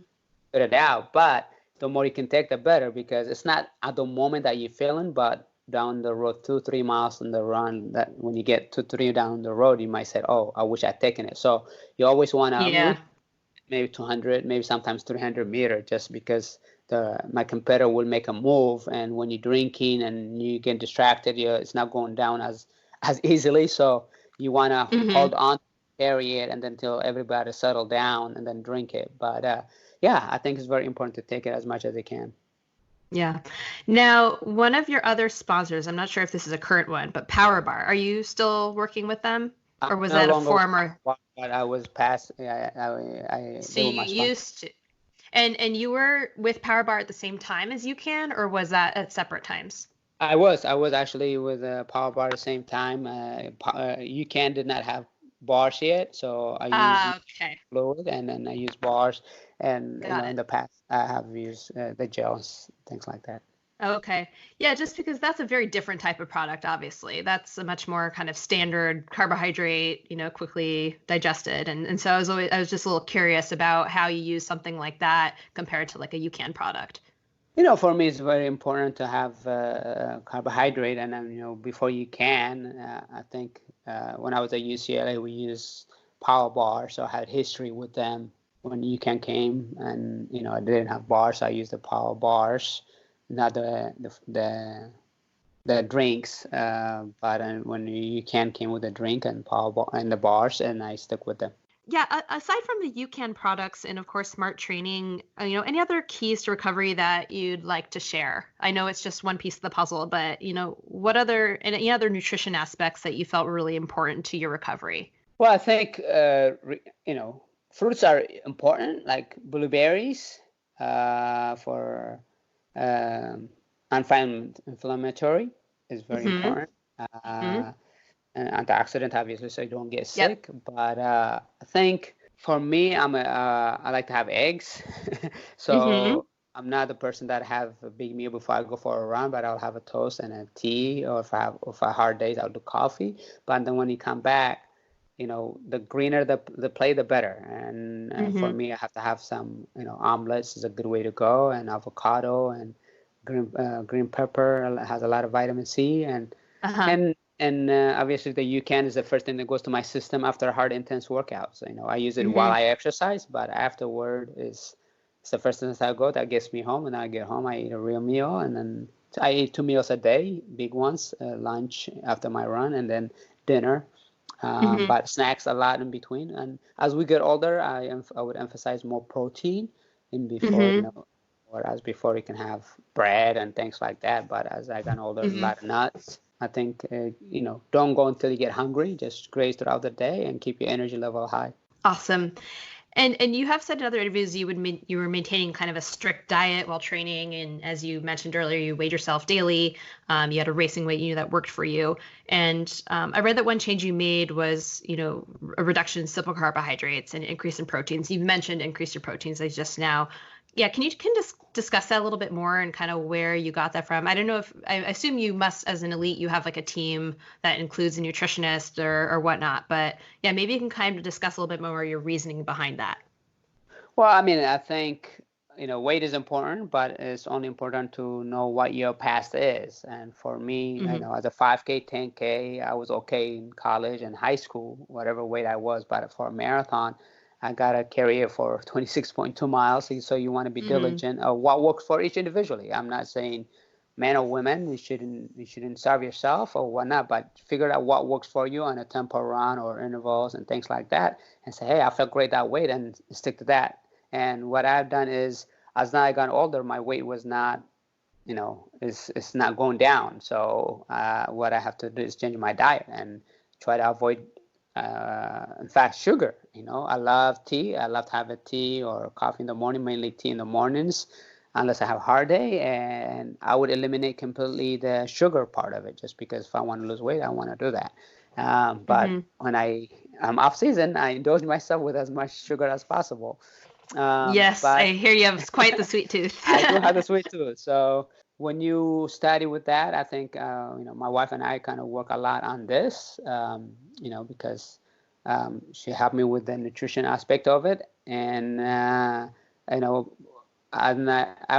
put it out. But the more you can take, the better, because it's not at the moment that you're feeling, but down the road, 2-3 miles on the run, that when you get 2-3 down the road, you might say, oh, I wish I'd taken it. So you always want to Yeah. reach maybe 200, maybe sometimes 300 meters, just because my competitor will make a move, and when you're drinking and you get distracted, it's not going down as easily. So you want to Hmm. hold on, carry it, and then until everybody settle down, and then drink it. But yeah, I think it's very important to take it as much as you can. Yeah. Now, one of your other sponsors, I'm not sure if this is a current one, but Power Bar, are you still working with them? I'm Or was no that a longer with former? Power, but I was past. So They were you my sponsor. used to, and you were with Power Bar at the same time as you can, or was that at separate times? I was actually with Power Bar at the same time. UCAN did not have bars yet, so I used Okay. fluid, and then I use bars, and Got in it. the past I have used the gels, things like that. Okay. Yeah, just because that's a very different type of product, obviously. That's a much more kind of standard carbohydrate, quickly digested. And so I was just a little curious about how you use something like that compared to like a UCAN product. For me, it's very important to have carbohydrate, and then before you can, I think when I was at UCLA, we used Power Bar, so I had history with them. when UCAN came, and I didn't have bars. I used the power bars, not the drinks. But when UCAN came with the drink and power bar and the bars, and I stuck with them. Yeah, aside from the UCAN products and of course smart training, any other keys to recovery that you'd like to share? I know it's just one piece of the puzzle, but what any other nutrition aspects that you felt were really important to your recovery? Well, I think fruits are important, like blueberries for anti-inflammatory is very important. And antioxidant, obviously, so you don't get sick. Yep. But I think for me, I like to have eggs. So I'm not the person that have a big meal before I go for a run, but I'll have a toast and a tea, or if I have hard days, I'll do coffee. But then when you come back, the greener the plate, the better. And for me, I have to have some, omelets is a good way to go, and avocado and green pepper has a lot of vitamin C, and obviously the UCAN is the first thing that goes to my system after a hard, intense workout. So, I use it while I exercise, but afterward it's the first thing that gets me home. And I get home, I eat a real meal, and then I eat 2 meals a day, big ones, lunch after my run, and then dinner. But snacks a lot in between. And as we get older, I would emphasize more protein in before, whereas before you can have bread and things like that. But as I got older, a lot of nuts. I think, don't go until you get hungry. Just graze throughout the day and keep your energy level high. Awesome. And you have said in other interviews you were maintaining kind of a strict diet while training, and as you mentioned earlier, you weighed yourself daily. You had a racing weight that worked for you. And I read that one change you made was a reduction in simple carbohydrates and increase in proteins. You mentioned increase your proteins just now. Yeah, can you just discuss that a little bit more and kind of where you got that from? I don't know I assume you must, as an elite, you have like a team that includes a nutritionist or whatnot. But yeah, maybe you can kind of discuss a little bit more your reasoning behind that. Well, I mean, I think, weight is important, but it's only important to know what your past is. And for me, as a 5K, 10K, I was okay in college and high school, whatever weight I was. But for a marathon, I got to carry it for 26.2 miles. So you want to be diligent of what works for each individually. I'm not saying men or women, you shouldn't starve yourself or whatnot, but figure out what works for you on a tempo run or intervals and things like that, and say, hey, I felt great that weight, and stick to that. And what I've done is, as I got older, my weight was not, it's not going down. So what I have to do is change my diet and try to avoid, in fact, sugar. I love tea. I love to have a tea or coffee in the morning, mainly tea in the mornings, unless I have a hard day. And I would eliminate completely the sugar part of it, just because if I want to lose weight, I want to do that. But when I'm off season, I indulge myself with as much sugar as possible. Yes, but I hear you have quite the sweet tooth. I do have the sweet tooth. So when you study with that, I think, my wife and I kind of work a lot on this, because she helped me with the nutrition aspect of it. And, I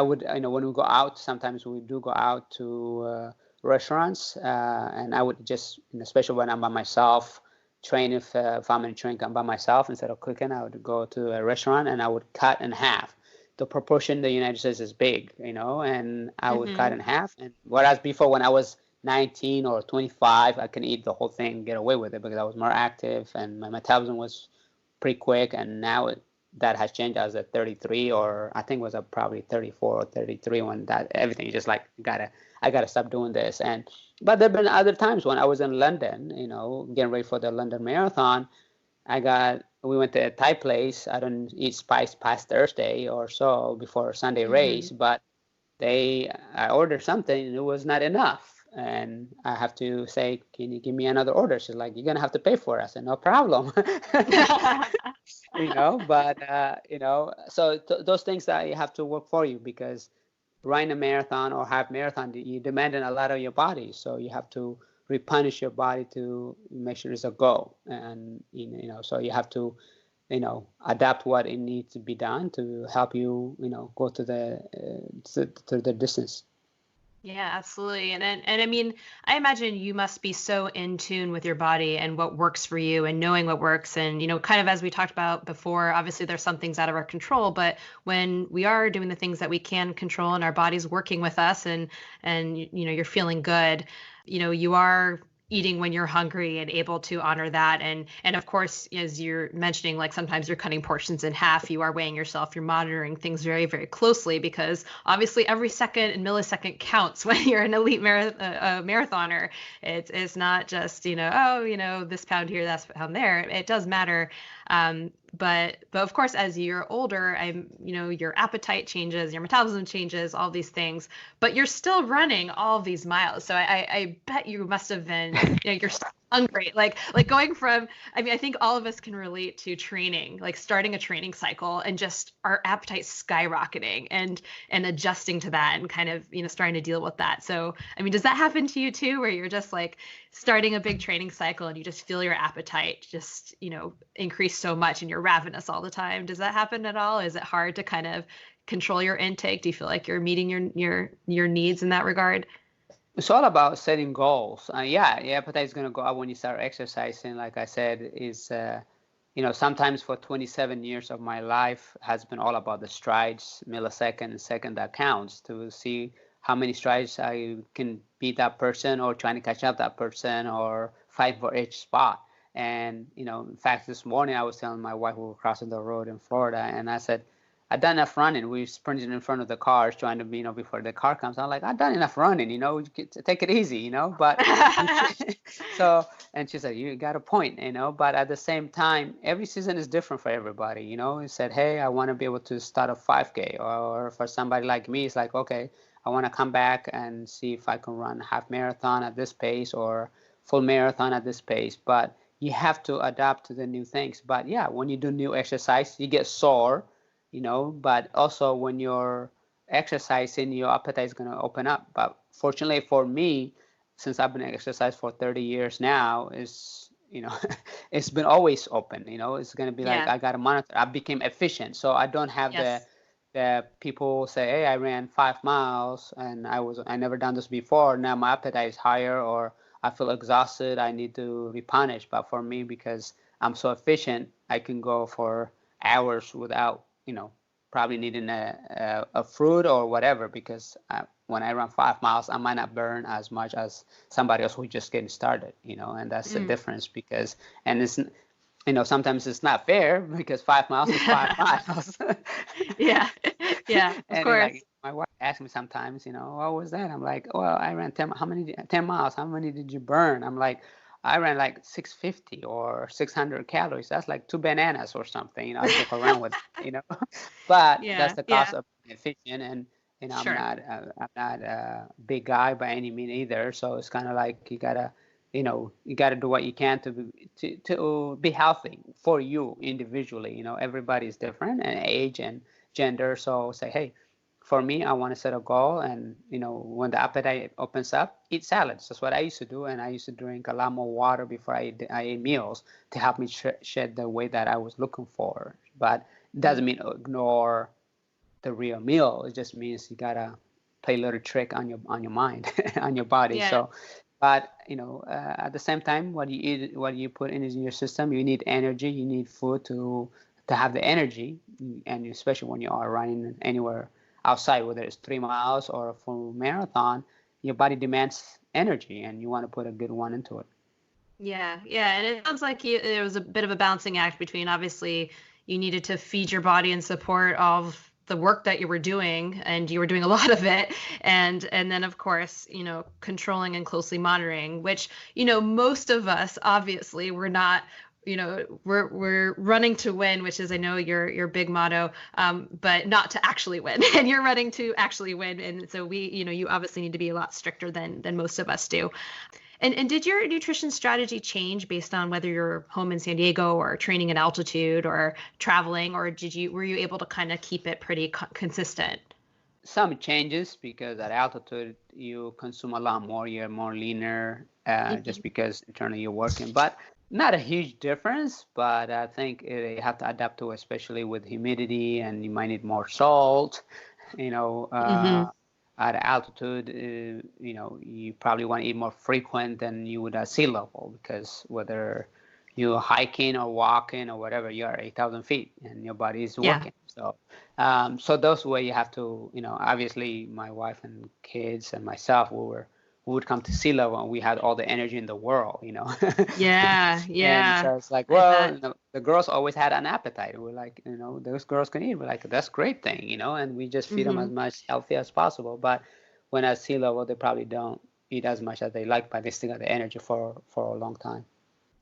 would, when we go out, sometimes we do go out to restaurants, and I would just, especially when I'm by myself, train if I'm in training, I'm by myself, instead of cooking, I would go to a restaurant and I would cut in half. The proportion in the United States is big, and I would cut in half. And whereas before, when I was 19 or 25, I can eat the whole thing and get away with it because I was more active and my metabolism was pretty quick. And now that has changed. I was at 33, or I think it was probably 34 or 33 when that everything is just like, I gotta stop doing this. But there have been other times when I was in London, getting ready for the London Marathon. We went to a Thai place. I don't eat spice past Thursday or so before Sunday race, but I ordered something and it was not enough. And I have to say, can you give me another order? She's like, you're going to have to pay for it. I said, no problem. So those things that you have to work for you, because running a marathon or half marathon, you demand a lot of your body. So you have to replenish your body to make sure it's a go. And, so you have to, adapt what it needs to be done to help you, go to the distance. Yeah, absolutely. And I mean, I imagine you must be so in tune with your body and what works for you and knowing what works. And, kind of as we talked about before, obviously there's some things out of our control, but when we are doing the things that we can control and our body's working with us and you're feeling good, you are eating when you're hungry and able to honor that. And of course, as you're mentioning, like sometimes you're cutting portions in half, you are weighing yourself, you're monitoring things very, very closely because obviously every second and millisecond counts when you're an elite marathoner. It's not just, this pound here, that's pound there. It does matter. But of course, as you're older, your appetite changes, your metabolism changes, all these things, but you're still running all these miles. So I bet you must have been, you're still hungry. Like going from, I mean, I think all of us can relate to training, like starting a training cycle and just our appetite skyrocketing and adjusting to that and kind of, starting to deal with that. So, I mean, does that happen to you too, where you're just like starting a big training cycle and you just feel your appetite just, increase so much and you're ravenous all the time? Does that happen at all? Is it hard to kind of control your intake? Do you feel like you're meeting your needs in that regard? It's all about setting goals. Yeah, your appetite is going to go up when you start exercising. Like I said, sometimes for 27 years of my life has been all about the strides, millisecond, second that counts to see how many strides I can beat that person or trying to catch up that person or fight for each spot. And, in fact, this morning I was telling my wife we were crossing the road in Florida, and I said, I've done enough running. We sprinted in front of the cars trying to, before the car comes. I'm like, I've done enough running, take it easy, But so, and she said, you got a point, But at the same time, every season is different for everybody, He said, hey, I want to be able to start a 5K, or for somebody like me, it's like, okay, I want to come back and see if I can run half marathon at this pace or full marathon at this pace. But you have to adapt to the new things. But yeah, when you do new exercise, you get sore, but also when you're exercising, your appetite is going to open up. But fortunately for me, since I've been exercising for 30 years now, it's been always open. It's going to be like Yeah. I got to monitor. I became efficient, so I don't have the Yes. people say, hey, I ran 5 miles and I never done this before. Now my appetite is higher, or I feel exhausted. I need to replenish. But for me, because I'm so efficient, I can go for hours without probably needing a fruit or whatever, because when I run 5 miles, I might not burn as much as somebody else who just getting started, and that's the difference and it's, sometimes it's not fair because 5 miles is 5 miles. Yeah. Yeah, of And course. my wife asks me sometimes, what was that? I'm like, well, I ran 10 miles. How many did you burn? I'm like, I ran like 650 or 600 calories. That's like 2 bananas or something. I joke around with, but that's Yeah. the cost Yeah. of being efficient. And I'm Sure. not a big guy by any means either. So it's kind of like you gotta do what you can to be healthy for you individually. Everybody's different and age and gender. So say, hey, for me, I want to set a goal, and when the appetite opens up, eat salads. That's what I used to do, and I used to drink a lot more water before I ate meals to help me shed the weight that I was looking for. But it doesn't mean ignore the real meal. It just means you gotta play a little trick on your mind, on your body. Yeah. So, but at the same time, what you eat, what you put in your system, you need energy. You need food to have the energy, and especially when you are running anywhere outside, whether it's 3 miles or a full marathon, your body demands energy, and you want to put a good one into it. Yeah, yeah, and it sounds like it was a bit of a balancing act between obviously you needed to feed your body and support all of the work that you were doing, and you were doing a lot of it, and then of course, controlling and closely monitoring, which, most of us obviously we're not, we're running to win, which is I know your big motto, but not to actually win, and you're running to actually win, and so you obviously need to be a lot stricter than most of us do. And did your nutrition strategy change based on whether you're home in San Diego or training at altitude or traveling, or were you able to kind of keep it pretty consistent? Some changes because at altitude you consume a lot more, you're more leaner, Mhm. just because internally you're working, but not a huge difference. But I think you have to adapt to, especially with humidity, and you might need more salt, you know. Mhm. at altitude, you probably want to eat more frequent than you would at sea level, because whether you're hiking or walking or whatever, you're 8,000 feet and your body is Yeah. working. So those way you have to, obviously my wife and kids and myself, we would come to sea level and we had all the energy in the world. Yeah. And Yeah. so it's like, I well, bet. the girls always had an appetite. We're like, those girls can eat. We're like, that's a great thing, and we just feed them as Hmm. much healthy as possible. But when at sea level, they probably don't eat as much as they like, but they still got the energy for a long time.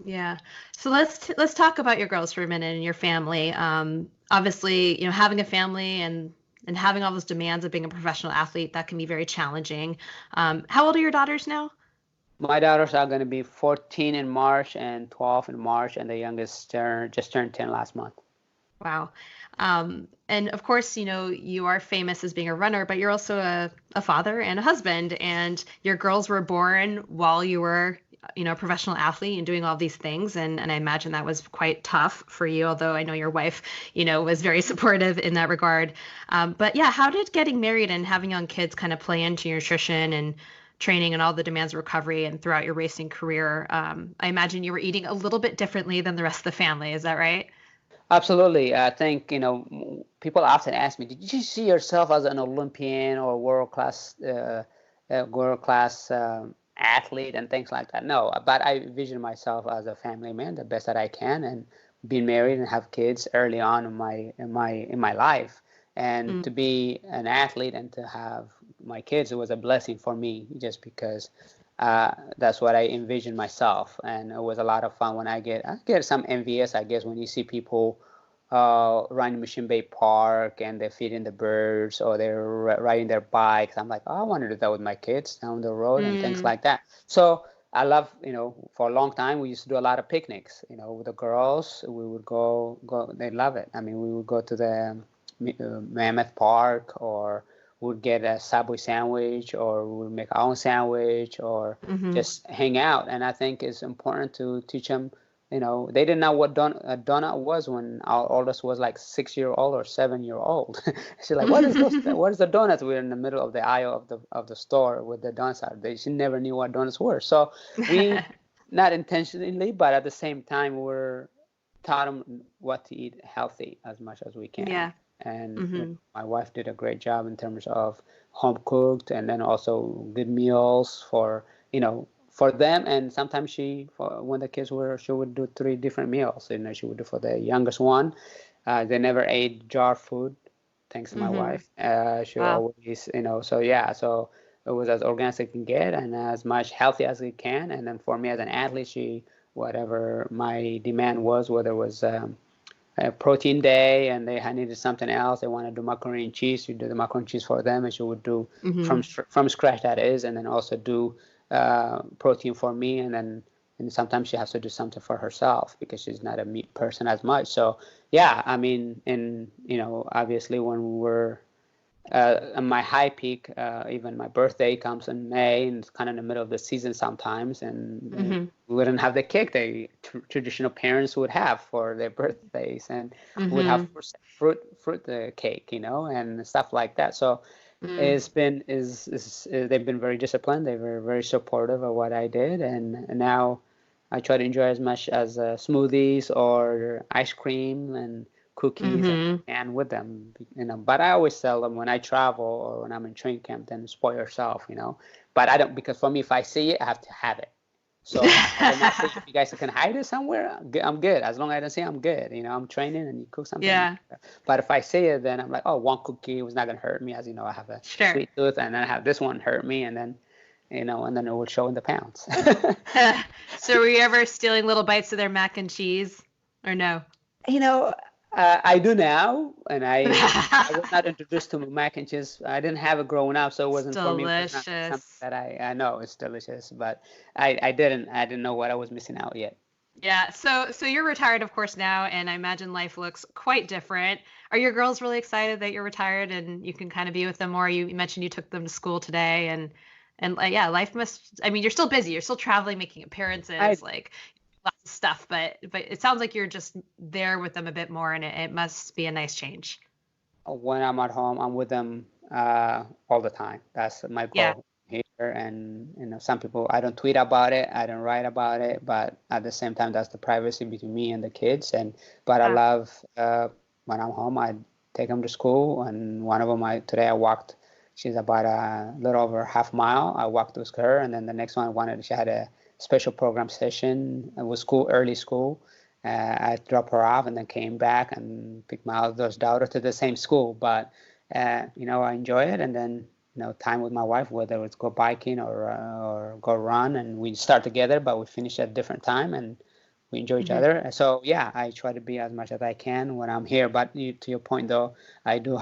Yeah. So let's talk about your girls for a minute and your family. Obviously, having a family and having all those demands of being a professional athlete, that can be very challenging. How old are your daughters now? My daughters are going to be 14 in March and 12 in March, and the youngest just turned 10 last month. Wow. And of course, you are famous as being a runner, but you're also a father and a husband, and your girls were born while you were, a professional athlete and doing all these things. And I imagine that was quite tough for you, although I know your wife, was very supportive in that regard. But yeah, how did getting married and having young kids kind of play into your nutrition and training and all the demands of recovery and throughout your racing career? I imagine you were eating a little bit differently than the rest of the family. Is that right? Absolutely. I think, people often ask me, did you see yourself as an Olympian or world class athlete and things like that? No, but I vision myself as a family man, the best that I can, and being married and have kids early on in my life. And Mm. to be an athlete and to have my kids, it was a blessing for me, just because that's what I envisioned myself, and it was a lot of fun. I get some envious, I guess, when you see people riding Mission Bay Park and they're feeding the birds, or they're riding their bikes. I'm like, oh, I want to do that with my kids down the road and things Mm. like that. So I love, for a long time we used to do a lot of picnics. With the girls, we would go. They love it. I mean, we would go to the Mammoth Park, or would get a Subway sandwich, or we would make our own sandwich, or Hmm. just hang out. And I think it's important to teach them. They didn't know what a donut was when our oldest was like 6 year old or 7 year old. She's like, "What is those? What is the donuts?" We're in the middle of the aisle of the store with the donuts out. She never knew what donuts were. So we, not intentionally, but at the same time, we're taught them what to eat healthy as much as we can. Yeah. And Hmm. my wife did a great job in terms of home cooked, and then also good meals for them. And sometimes when the kids were, she would do three different meals. She would do for the youngest one. They never ate jar food, thanks to my Hmm. wife. She Wow. always, so yeah, so it was as organic as it can get and as much healthy as it can. And then for me as an athlete, whatever my demand was, whether it was a protein day and they had needed something else, they wanted to do macaroni and cheese, you do the macaroni and cheese for them, and she would do Hmm. from scratch, that is, and then also do protein for me, and sometimes she has to do something for herself because she's not a meat person as much. So yeah, I mean, and obviously when we were my high peak, even my birthday comes in May, and it's kind of in the middle of the season sometimes, and Hmm. we wouldn't have the cake they traditional parents would have for their birthdays, and we would have Hmm. fruit cake, and stuff like that. So Mm. it's been they've been very disciplined. They were very supportive of what I did, and now I try to enjoy as much as smoothies or ice cream and cookies as Hmm. I can with them. But I always tell them when I travel or when I'm in training camp, then spoil yourself. But I don't, because for me, if I see it, I have to have it. So I will not say, if you guys can hide it somewhere, I'm good. As long as I don't see it, I'm good. I'm training and you cook something. Yeah, But if I see it, then I'm like, oh, one cookie was not gonna hurt me. As you know, I have a sure. sweet tooth, and then I have this one hurt me, and then it will show in the pounds. So were you ever stealing little bites of their mac and cheese or no? You know, I do now, and I was not introduced to mac and cheese. I didn't have it growing up, so it It's wasn't for me. It was not something delicious. that I know it's delicious, but I didn't know what I was missing out yet. Yeah, so you're retired, of course, now, and I imagine life looks quite different. Are your girls really excited that you're retired and you can kind of be with them more? You mentioned you took them to school today, and yeah, life must. I mean, you're still busy. You're still traveling, making I appearances, like lots of stuff. But it sounds like you're just there with them a bit more, and it must be a nice change. When I'm at home, I'm with them all the time. That's my Yeah. goal here. And some people, I don't tweet about it, I don't write about it, but at the same time, that's the privacy between me and the kids. But I love when I'm home, I take them to school, and one of them, today I walked. She's about a little over half mile. I walked with her, and then the next one she had a special program session. It was early school. I dropped her off and then came back and picked my other daughter to the same school. But I enjoy it, and then time with my wife, whether it's go biking or go run, and we start together, but we finish at a different time, and we enjoy each other. So yeah, I try to be as much as I can when I'm here. But to your point, though, I do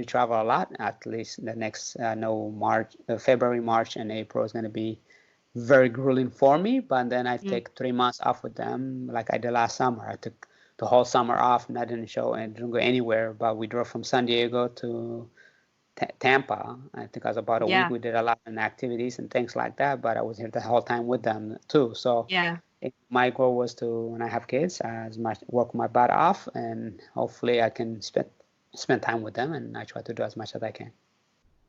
travel a lot. At least the next February, March, and April is going to be very grueling for me. But then I take 3 months off with them, like I did last summer. I took the whole summer off, and I didn't didn't go anywhere. But we drove from San Diego to Tampa. I think it was about a week. We did a lot of activities and things like that. But I was here the whole time with them too. So my goal was to, when I have kids, as much work my butt off, and hopefully I can spend time with them. And I try to do as much as I can.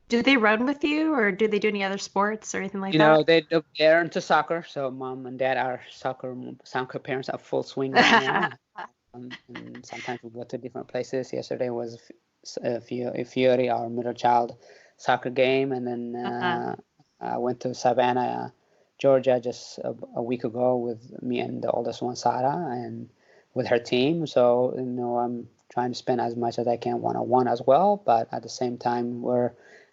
Do they run with you, or do they do any other sports or anything like that? They're into soccer. So mom and dad are soccer parents are full swing right now. And sometimes we go to different places. Yesterday was Fiore, our middle child, soccer game, and then I went to Savannah, Georgia, just a week ago with me and the oldest one, Sarah, and with her team. So I'm trying to spend as much as I can one-on-one as well, but at the same time,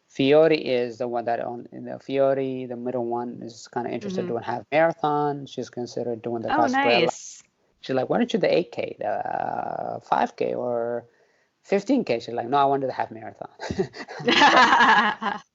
Fiore is the one Fiore, the middle one, is kind of interested in doing half marathon. She's considered doing the Oh, nice. She's like, why don't you do the 8K, the 5K, or 15K? She's like, no, I want to do the half marathon.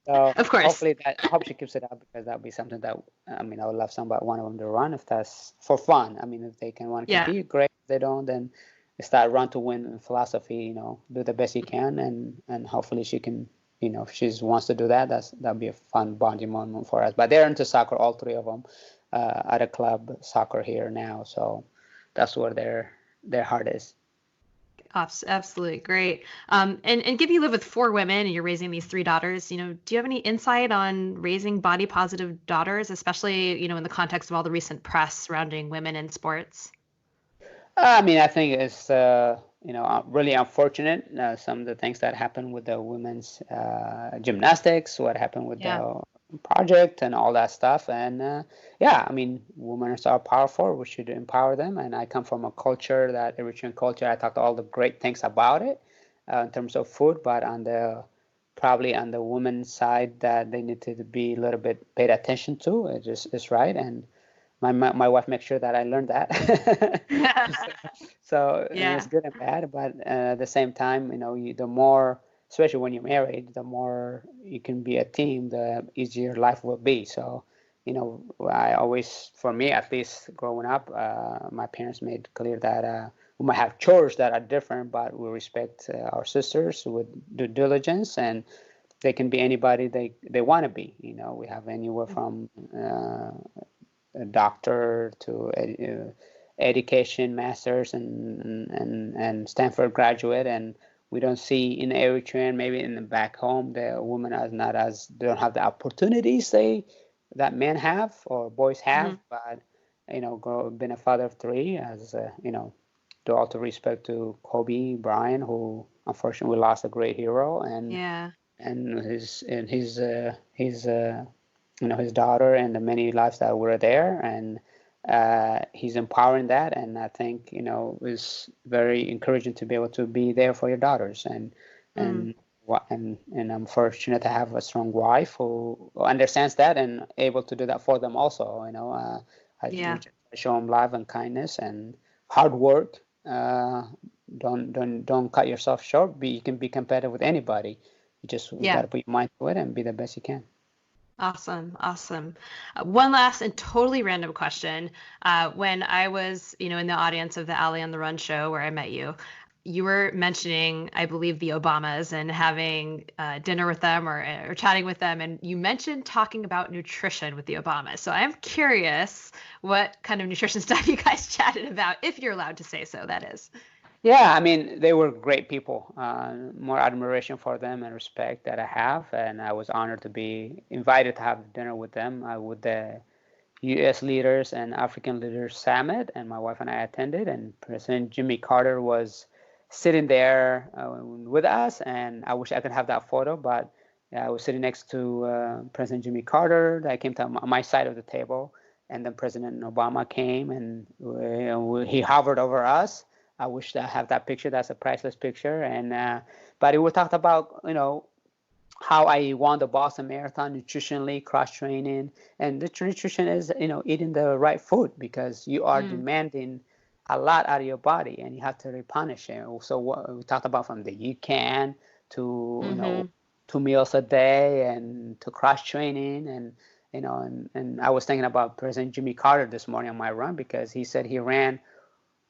So of course. I hope she keeps it up, because that would be something that, I would love one of them to run, if that's for fun. If they can want to compete, great. If they don't, then it's that run to win philosophy, do the best you can, and hopefully she can, if she wants to do that, that'd be a fun bonding moment for us. But they're into soccer, all three of them, at a club soccer here now. So that's where their heart is. Absolutely great. And given you live with 4 women and you're raising these 3 daughters, do you have any insight on raising body positive daughters, especially, in the context of all the recent press surrounding women in sports? I think it's, really unfortunate. Some of the things that happened with the women's gymnastics, what happened with the project and all that stuff. And women are powerful. We should empower them. And I come from a culture, that Eritrean culture, I talked all the great things about it in terms of food, but probably on the women's side, that they need to be a little bit paid attention to. It's right. And my wife makes sure that I learned that. So it's good and bad, but at the same time, the more, especially when you're married, the more you can be a team, the easier life will be. So, I always, for me at least, growing up, my parents made clear that we might have chores that are different, but we respect our sisters with due diligence, and they can be anybody they want to be. We have anywhere from a doctor to education, masters, and Stanford graduate, and we don't see in Eritrea, maybe in the back home, the women they don't have the opportunities that men have or boys have. But being a father of 3, as to all due respect to Kobe Bryant, who unfortunately we lost a great hero, and his daughter, and the many lives that were there, and he's empowering that, and I think is very encouraging to be able to be there for your daughters, and I'm fortunate to have a strong wife who understands that and able to do that for them also. I show them love and kindness and hard work. Don't cut yourself short. You can be competitive with anybody. You got to put your mind to it and be the best you can. Awesome. One last and totally random question. When I was, in the audience of the Ali on the Run show where I met you, you were mentioning, I believe, the Obamas and having dinner with them or chatting with them. And you mentioned talking about nutrition with the Obamas. So I'm curious what kind of nutrition stuff you guys chatted about, if you're allowed to say so, that is. Yeah, I mean, they were great people. More admiration for them and respect that I have, and I was honored to be invited to have dinner with them, with the U.S. leaders and African leaders summit, and my wife and I attended, and President Jimmy Carter was sitting there with us, and I wish I could have that photo, but I was sitting next to President Jimmy Carter. That came to my side of the table, and then President Obama came, and he hovered over us. I wish I have that picture. That's a priceless picture, and but we talked about how I won the Boston Marathon nutritionally, cross training, and the nutrition is eating the right food because you are demanding a lot out of your body and you have to replenish it. So what we talked about from the you can to 2 meals a day and to cross training and and I was thinking about President Jimmy Carter this morning on my run because he said he ran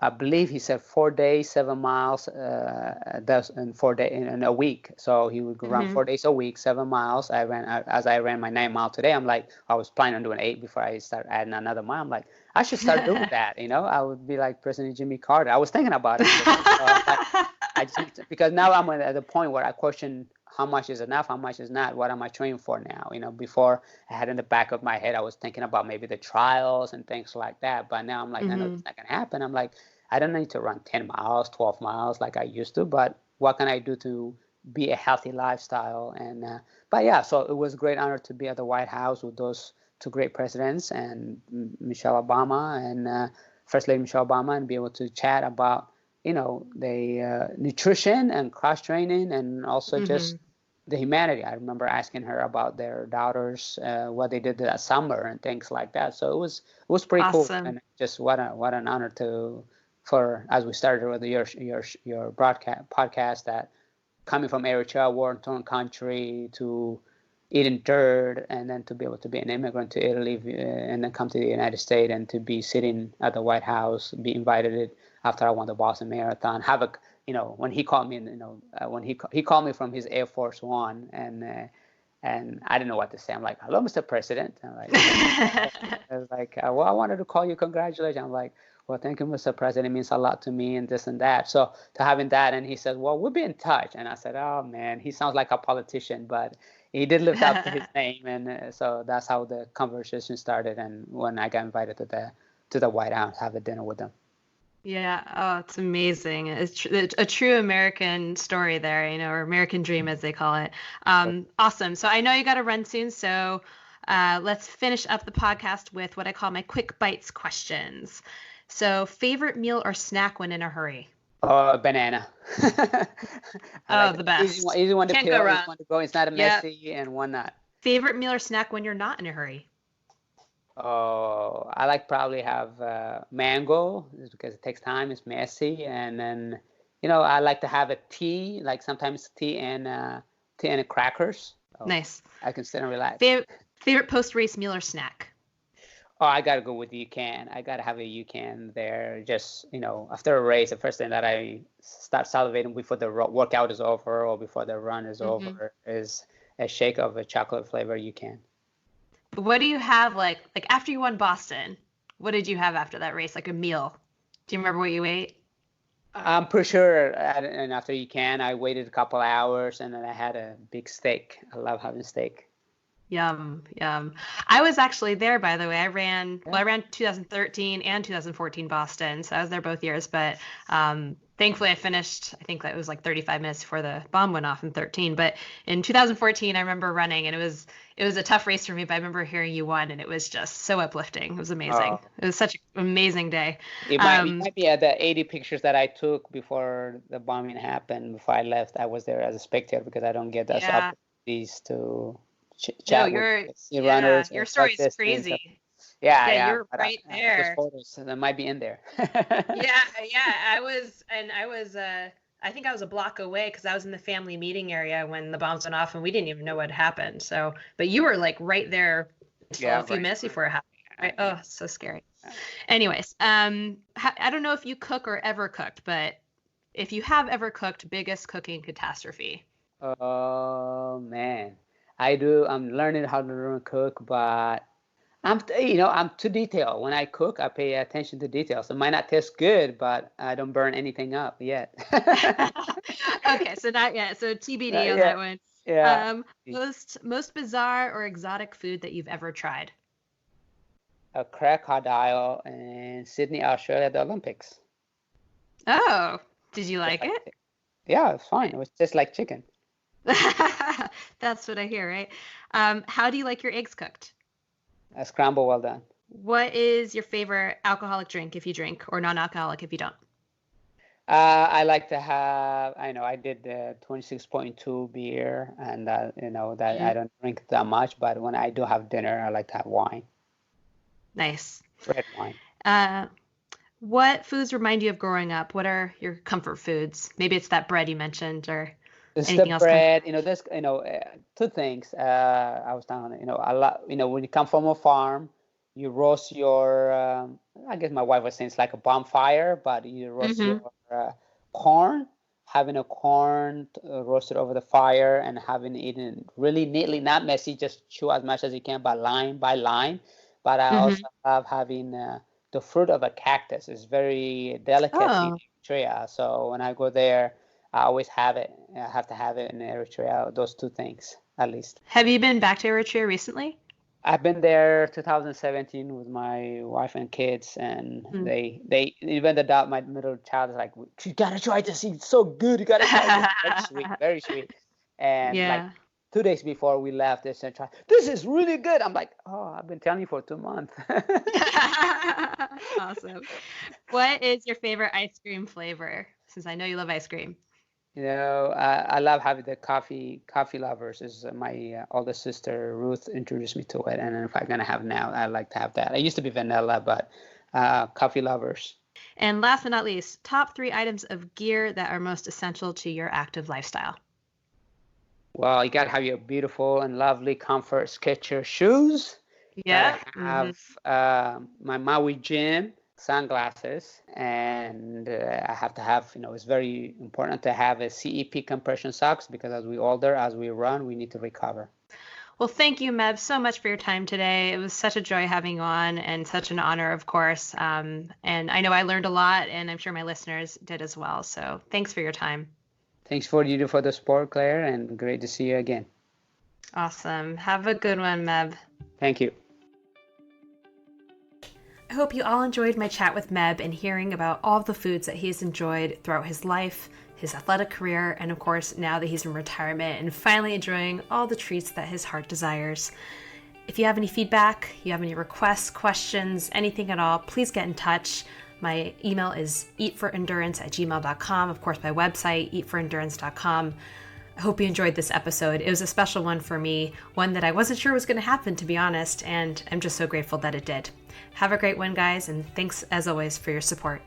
I believe he said 4 days, 7 miles, that's in 4 days in a week. So he would run 4 days a week, 7 miles. As I ran my 9 mile today. I'm like, I was planning on doing 8 before I start adding another mile. I'm like, I should start doing that. I would be like President Jimmy Carter. I was thinking about it. I just because now I'm at the point where I question how much is enough, how much is not, what am I training for now? Before I had in the back of my head, I was thinking about maybe the trials and things like that. But now I'm like, I know it's not gonna happen. I'm like, I don't need to run 10 miles, 12 miles like I used to, but what can I do to be a healthy lifestyle? And but yeah, so it was a great honor to be at the White House with those two great presidents and Michelle Obama and First Lady Michelle Obama and be able to chat about the nutrition and cross training and also just the humanity. I remember asking her about their daughters, what they did that summer and things like that. So it was pretty Awesome. cool and just what an honor for as we started with your broadcast podcast that coming from Eritrea, war-torn country, to eating dirt, and then to be able to be an immigrant to Italy, and then come to the United States, and to be sitting at the White House, be invited after I won the Boston Marathon. Have a when he called me, when he called me from his Air Force One, and I didn't know what to say. I'm like, "Hello, Mr. President." I'm like, I was like, "Well, I wanted to call you, congratulations." I'm like, "Well, thank you, Mr. President. It means a lot to me and this and that." So to having that, and he said, "Well, we'll be in touch." And I said, "Oh man, he sounds like a politician, but he did live up to his name." And so that's how the conversation started. And when I got invited to the White House, have a dinner with them. Yeah, oh, it's amazing. It's a true American story there, or American dream as they call it. Awesome. So I know you got to run soon, so let's finish up the podcast with what I call my quick bites questions. So, favorite meal or snack when in a hurry? Banana. The best. Easy one to Can't peel, go wrong. easy one to go. It's not a messy and one not. Favorite meal or snack when you're not in a hurry? Oh, I like probably have mango just because it takes time. It's messy, and then I like to have a tea, like sometimes tea and crackers. So Nice. I can sit and relax. Favorite post-race meal or snack? Oh, I gotta go with UCAN. I gotta have a UCAN there. Just after a race, the first thing that I start salivating before the workout is over or before the run is over is a shake of a chocolate flavor UCAN. What do you have like after you won Boston? What did you have after that race? Like a meal? Do you remember what you ate? I'm pretty sure, and after UCAN, I waited a couple hours and then I had a big steak. I love having steak. Yum, yum. I was actually there, by the way. I ran 2013 and 2014 Boston, so I was there both years. But thankfully, I finished, I think that it was like 35 minutes before the bomb went off in 13. But in 2014, I remember running, and it was a tough race for me, but I remember hearing you won, and it was just so uplifting. It was amazing. It was such an amazing day. It might be at the 80 pictures that I took before the bombing happened, before I left. I was there as a spectator because I don't get those opportunities to chat with runners. Your story is crazy. Yeah, you're right there. Those photos that might be in there. I think I was a block away because I was in the family meeting area when the bombs went off and we didn't even know what happened. So, but you were like right there a few minutes before it happened. Right? Oh, so scary. Anyways, I don't know if you cook or ever cooked, but if you have ever cooked, biggest cooking catastrophe. Oh man. I do. I'm learning how to cook, but I'm too detailed. When I cook, I pay attention to details. It might not taste good, but I don't burn anything up yet. Okay, so not yet. So TBD on Yeah, that one. yeah. Most bizarre or exotic food that you've ever tried? A crocodile in Sydney, Australia, at the Olympics. Oh, did you Just like like, it? yeah, it's fine. It was just like chicken. That's what I hear, right? How do you like your eggs cooked? A scramble well done. What is your favorite alcoholic drink if you drink, or non-alcoholic if you don't? I like to have, I know I did the 26.2 beer, and that I Mm, don't drink that much, but when I do have dinner, I like to have wine, nice. red wine. Uh, what foods remind you of growing up? What are your comfort foods? Maybe it's that bread you mentioned, or It's the anything else come. bread, there's, two things. I was down, a lot, when you come from a farm, you roast your, I guess my wife was saying it's like a bonfire, but you roast your Hmm. corn, having a corn roasted over the fire and having eaten really neatly, not messy, just chew as much as you can by line. But I also Hmm. love having the fruit of a cactus. It's very delicate in Oh, Eritrea. So when I go there, I always have it. I have to have it in Eritrea, those two things at least. have you been back to Eritrea recently? I've been there 2017 with my wife and kids, and Mm. they even the dog, my middle child is like, you gotta try this. It's so good. You gotta try this. Very sweet, very sweet. And like Yeah. 2 days before we left, they said, "Try this is really good." I'm like, oh, I've been telling you for 2 months. Awesome. What is your favorite ice cream flavor? Since I know you love ice cream. I love having the coffee lovers. Is my older sister Ruth introduced me to it, and if I'm gonna have now, I like to have that. I used to be vanilla, but coffee lovers. And last but not least, top three items of gear that are most essential to your active lifestyle. Well, you gotta have your beautiful and lovely comfort Skechers shoes. Gotta Yeah. Hmm. have my Maui gym sunglasses, and I have to have, it's very important to have a CEP compression socks because as we older, as we run, we need to recover. Well, thank you, Meb, so much for your time today. It was such a joy having you on and such an honor, of course. And I know I learned a lot, and I'm sure my listeners did as well. So thanks for your time. Thanks for you for the support, Claire, and great to see you again. Awesome. Have a good one, Meb. Thank you. I hope you all enjoyed my chat with Meb and hearing about all of the foods that he's enjoyed throughout his life, his athletic career, and of course, now that he's in retirement and finally enjoying all the treats that his heart desires. If you have any feedback, you have any requests, questions, anything at all, please get in touch. My email is eatforendurance@gmail.com. Of course, my website, eatforendurance.com. I hope you enjoyed this episode. It was a special one for me, one that I wasn't sure was going to happen, to be honest, and I'm just so grateful that it did. Have a great one, guys, and thanks as always for your support.